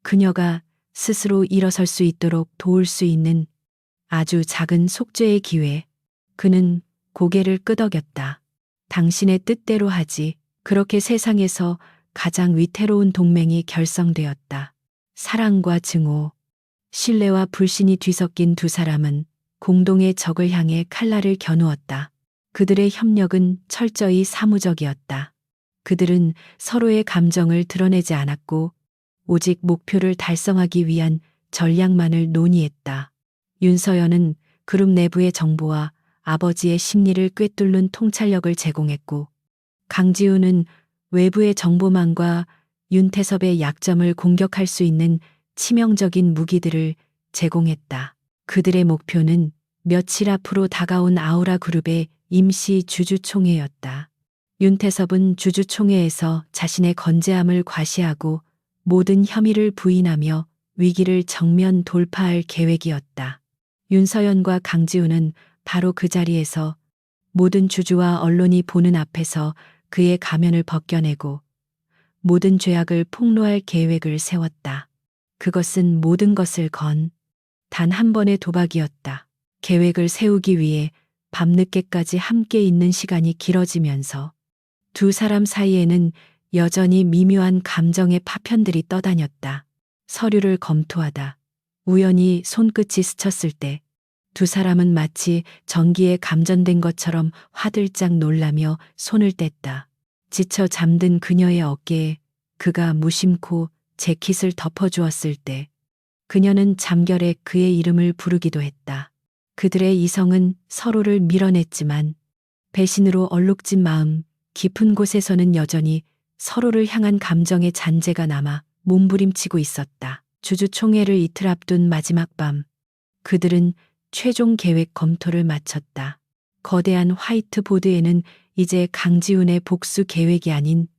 그녀가 스스로 일어설 수 있도록 도울 수 있는 아주 작은 속죄의 기회. 그는 고개를 끄덕였다. 당신의 뜻대로 하지. 그렇게 세상에서 가장 위태로운 동맹이 결성되었다. 사랑과 증오, 신뢰와 불신이 뒤섞인 두 사람은 공동의 적을 향해 칼날을 겨누었다. 그들의 협력은 철저히 사무적이었다. 그들은 서로의 감정을 드러내지 않았고 오직 목표를 달성하기 위한 전략만을 논의했다. 윤서연은 그룹 내부의 정보와 아버지의 심리를 꿰뚫는 통찰력을 제공했고 강지훈은 외부의 정보망과 윤태섭의 약점을 공격할 수 있는 치명적인 무기들을 제공했다. 그들의 목표는 며칠 앞으로 다가온 아우라 그룹의 임시 주주총회였다. 윤태섭은 주주총회에서 자신의 건재함을 과시하고 모든 혐의를 부인하며 위기를 정면 돌파할 계획이었다. 윤서연과 강지훈은 바로 그 자리에서 모든 주주와 언론이 보는 앞에서 그의 가면을 벗겨내고 모든 죄악을 폭로할 계획을 세웠다. 그것은 모든 것을 건 단 한 번의 도박이었다. 계획을 세우기 위해 밤늦게까지 함께 있는 시간이 길어지면서 두 사람 사이에는 여전히 미묘한 감정의 파편들이 떠다녔다. 서류를 검토하다 우연히 손끝이 스쳤을 때 두 사람은 마치 전기에 감전된 것처럼 화들짝 놀라며 손을 뗐다. 지쳐 잠든 그녀의 어깨에 그가 무심코 재킷을 덮어주었을 때 그녀는 잠결에 그의 이름을 부르기도 했다. 그들의 이성은 서로를 밀어냈지만 배신으로 얼룩진 마음 깊은 곳에서는 여전히 서로를 향한 감정의 잔재가 남아 몸부림치고 있었다. 주주총회를 이틀 앞둔 마지막 밤, 그들은 최종 계획 검토를 마쳤다. 거대한 화이트보드에는 이제 강지훈의 복수 계획이 아닌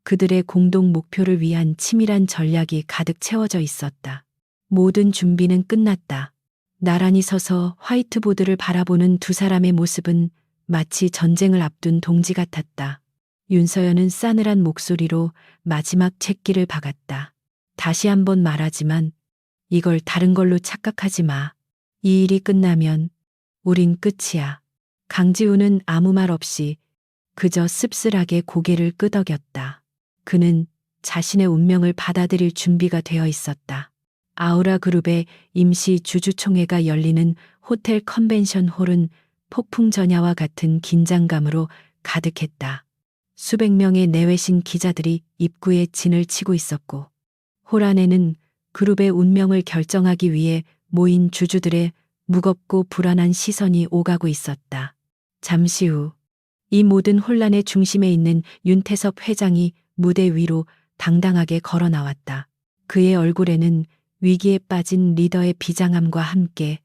그들의 공동 목표를 위한 치밀한 전략이 가득 채워져 있었다. 모든 준비는 끝났다. 나란히 서서 화이트보드를 바라보는 두 사람의 모습은 마치 전쟁을 앞둔 동지 같았다. 윤서연은 싸늘한 목소리로 마지막 채기를 박았다. 다시 한번 말하지만 이걸 다른 걸로 착각하지 마. 이 일이 끝나면 우린 끝이야. 강지훈은 아무 말 없이 그저 씁쓸하게 고개를 끄덕였다. 그는 자신의 운명을 받아들일 준비가 되어 있었다. 아우라 그룹의 임시 주주총회가 열리는 호텔 컨벤션 홀은 폭풍 전야와 같은 긴장감으로 가득했다. 수백 명의 내외신 기자들이 입구에 진을 치고 있었고 홀 안에는 그룹의 운명을 결정하기 위해 모인 주주들의 무겁고 불안한 시선이 오가고 있었다. 잠시 후 이 모든 혼란의 중심에 있는 윤태섭 회장이 무대 위로 당당하게 걸어 나왔다. 그의 얼굴에는 위기에 빠진 리더의 비장함과 함께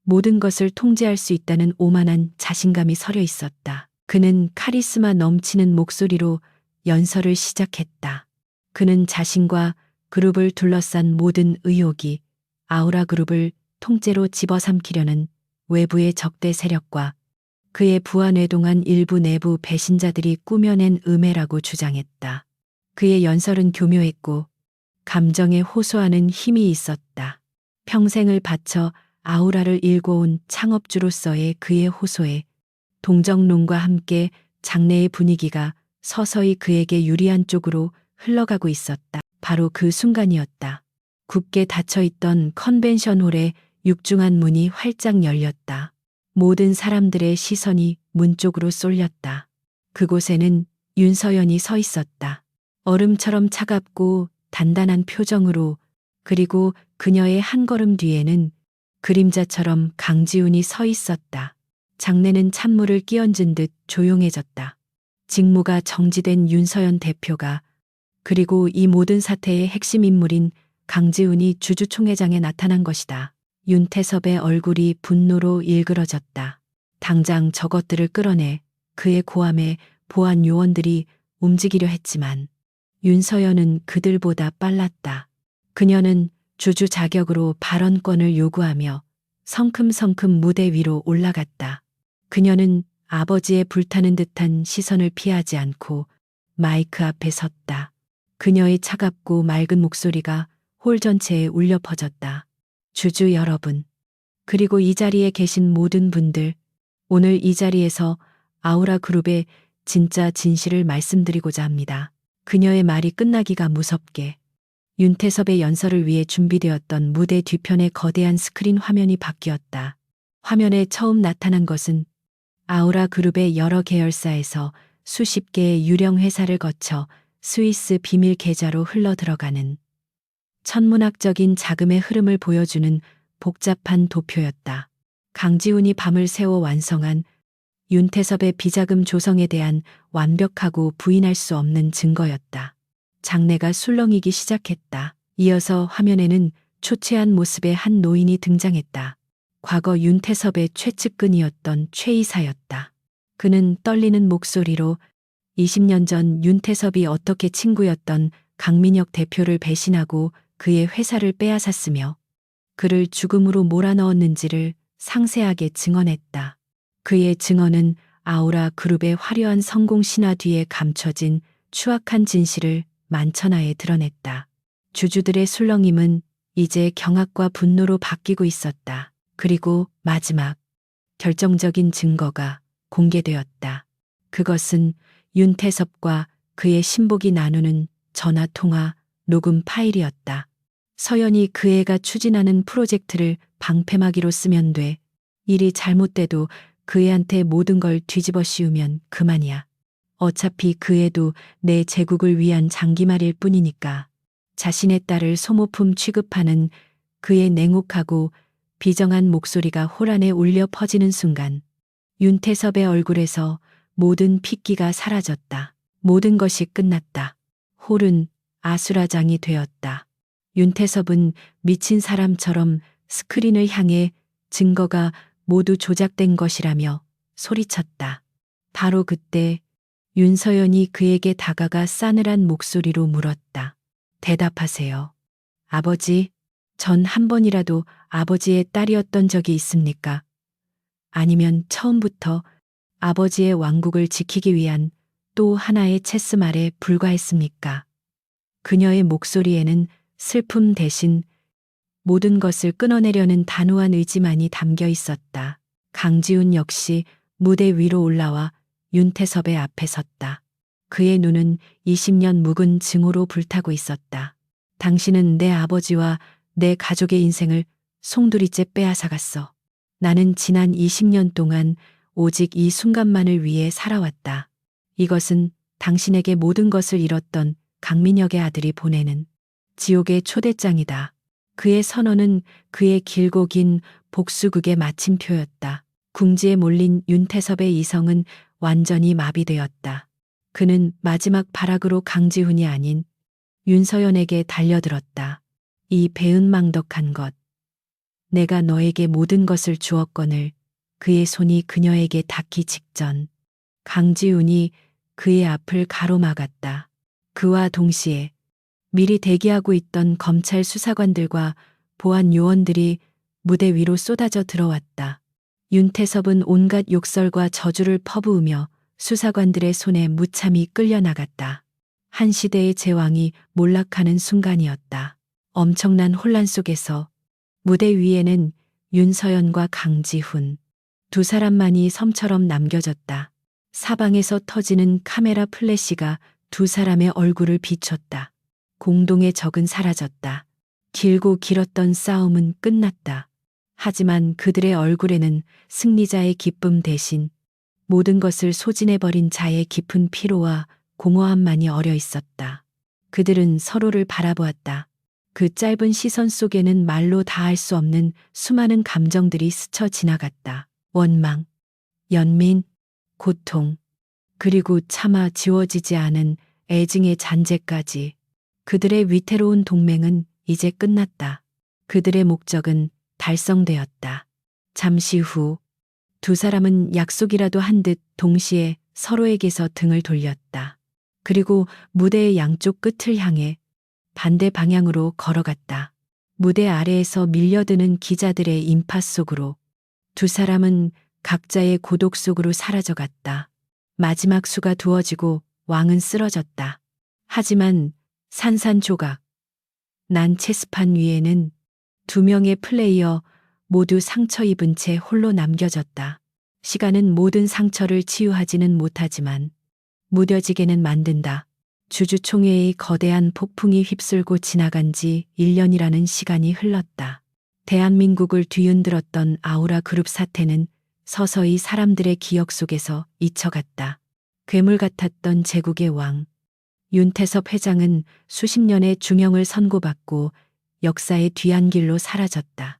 모든 것을 통제할 수 있다는 오만한 자신감이 서려 있었다. 그는 카리스마 넘치는 목소리로 연설을 시작했다. 그는 자신과 그룹을 둘러싼 모든 의혹이 아우라 그룹을 통째로 집어삼키려는 외부의 적대 세력과 그의 부하 뇌동한 일부 내부 배신자들이 꾸며낸 음해라고 주장했다. 그의 연설은 교묘했고 감정에 호소하는 힘이 있었다. 평생을 바쳐 아우라를 일궈온 창업주로서의 그의 호소에 동정론과 함께 장내의 분위기가 서서히 그에게 유리한 쪽으로 흘러가고 있었다. 바로 그 순간이었다. 굳게 닫혀있던 컨벤션홀의 육중한 문이 활짝 열렸다. 모든 사람들의 시선이 문 쪽으로 쏠렸다. 그곳에는 윤서연이 서 있었다. 얼음처럼 차갑고 단단한 표정으로, 그리고 그녀의 한 걸음 뒤에는 그림자처럼 강지훈이 서 있었다. 장내는 찬물을 끼얹은 듯 조용해졌다. 직무가 정지된 윤서연 대표가, 그리고 이 모든 사태의 핵심 인물인 강지훈이 주주총회장에 나타난 것이다. 윤태섭의 얼굴이 분노로 일그러졌다. 당장 저것들을 끌어내 그의 고함에 보안 요원들이 움직이려 했지만 윤서연은 그들보다 빨랐다. 그녀는 주주 자격으로 발언권을 요구하며 성큼성큼 무대 위로 올라갔다. 그녀는 아버지의 불타는 듯한 시선을 피하지 않고 마이크 앞에 섰다. 그녀의 차갑고 맑은 목소리가 홀 전체에 울려 퍼졌다. 주주 여러분, 그리고 이 자리에 계신 모든 분들, 오늘 이 자리에서 아우라 그룹의 진짜 진실을 말씀드리고자 합니다. 그녀의 말이 끝나기가 무섭게 윤태섭의 연설을 위해 준비되었던 무대 뒤편의 거대한 스크린 화면이 바뀌었다. 화면에 처음 나타난 것은 아우라 그룹의 여러 계열사에서 수십 개의 유령 회사를 거쳐 스위스 비밀 계좌로 흘러 들어가는 천문학적인 자금의 흐름을 보여주는 복잡한 도표였다. 강지훈이 밤을 새워 완성한 윤태섭의 비자금 조성에 대한 완벽하고 부인할 수 없는 증거였다. 장내가 술렁이기 시작했다. 이어서 화면에는 초췌한 모습의 한 노인이 등장했다. 과거 윤태섭의 최측근이었던 최 이사였다. 그는 떨리는 목소리로 20년 전 윤태섭이 어떻게 친구였던 강민혁 대표를 배신하고 그의 회사를 빼앗았으며 그를 죽음으로 몰아넣었는지를 상세하게 증언했다. 그의 증언은 아우라 그룹의 화려한 성공 신화 뒤에 감춰진 추악한 진실을 만천하에 드러냈다. 주주들의 술렁임은 이제 경악과 분노로 바뀌고 있었다. 그리고 마지막 결정적인 증거가 공개되었다. 그것은 윤태섭과 그의 신복이 나누는 전화통화 녹음 파일이었다. 서연이 그 애가 추진하는 프로젝트를 방패막이로 쓰면 돼. 일이 잘못돼도 그 애한테 모든 걸 뒤집어 씌우면 그만이야. 어차피 그 애도 내 제국을 위한 장기말일 뿐이니까. 자신의 딸을 소모품 취급하는 그의 냉혹하고 비정한 목소리가 호란에 울려 퍼지는 순간 윤태섭의 얼굴에서 모든 핏기가 사라졌다. 모든 것이 끝났다. 홀은 아수라장이 되었다. 윤태섭은 미친 사람처럼 스크린을 향해 증거가 모두 조작된 것이라며 소리쳤다. 바로 그때 윤서연이 그에게 다가가 싸늘한 목소리로 물었다. 대답하세요. 아버지, 전 한 번이라도 아버지의 딸이었던 적이 있습니까? 아니면 처음부터 아버지의 왕국을 지키기 위한 또 하나의 체스말에 불과했습니까? 그녀의 목소리에는 슬픔 대신 모든 것을 끊어내려는 단호한 의지만이 담겨 있었다. 강지훈 역시 무대 위로 올라와 윤태섭의 앞에 섰다. 그의 눈은 20년 묵은 증오로 불타고 있었다. 당신은 내 아버지와 내 가족의 인생을 송두리째 빼앗아갔어. 나는 지난 20년 동안 오직 이 순간만을 위해 살아왔다. 이것은 당신에게 모든 것을 잃었던 강민혁의 아들이 보내는 지옥의 초대장이다. 그의 선언은 그의 길고 긴 복수극의 마침표였다. 궁지에 몰린 윤태섭의 이성은 완전히 마비되었다. 그는 마지막 발악으로 강지훈이 아닌 윤서연에게 달려들었다. 이 배은망덕한 것. 내가 너에게 모든 것을 주었거늘. 그의 손이 그녀에게 닿기 직전 강지훈이 그의 앞을 가로막았다. 그와 동시에 미리 대기하고 있던 검찰 수사관들과 보안 요원들이 무대 위로 쏟아져 들어왔다. 윤태섭은 온갖 욕설과 저주를 퍼부으며 수사관들의 손에 무참히 끌려나갔다. 한 시대의 제왕이 몰락하는 순간이었다. 엄청난 혼란 속에서 무대 위에는 윤서연과 강지훈 두 사람만이 섬처럼 남겨졌다. 사방에서 터지는 카메라 플래시가 두 사람의 얼굴을 비췄다. 공동의 적은 사라졌다. 길고 길었던 싸움은 끝났다. 하지만 그들의 얼굴에는 승리자의 기쁨 대신 모든 것을 소진해버린 자의 깊은 피로와 공허함만이 어려 있었다. 그들은 서로를 바라보았다. 그 짧은 시선 속에는 말로 다할 수 없는 수많은 감정들이 스쳐 지나갔다. 원망, 연민, 고통, 그리고 차마 지워지지 않은 애증의 잔재까지. 그들의 위태로운 동맹은 이제 끝났다. 그들의 목적은 달성되었다. 잠시 후 두 사람은 약속이라도 한 듯 동시에 서로에게서 등을 돌렸다. 그리고 무대의 양쪽 끝을 향해 반대 방향으로 걸어갔다. 무대 아래에서 밀려드는 기자들의 인파 속으로 두 사람은 각자의 고독 속으로 사라져갔다. 마지막 수가 두어지고 왕은 쓰러졌다. 하지만 산산조각 난 체스판 위에는 두 명의 플레이어 모두 상처 입은 채 홀로 남겨졌다. 시간은 모든 상처를 치유하지는 못하지만 무뎌지게는 만든다. 주주총회의 거대한 폭풍이 휩쓸고 지나간 지 1년이라는 시간이 흘렀다. 대한민국을 뒤흔들었던 아우라 그룹 사태는 서서히 사람들의 기억 속에서 잊혀갔다. 괴물 같았던 제국의 왕 윤태섭 회장은 수십 년의 중형을 선고받고 역사의 뒤안길로 사라졌다.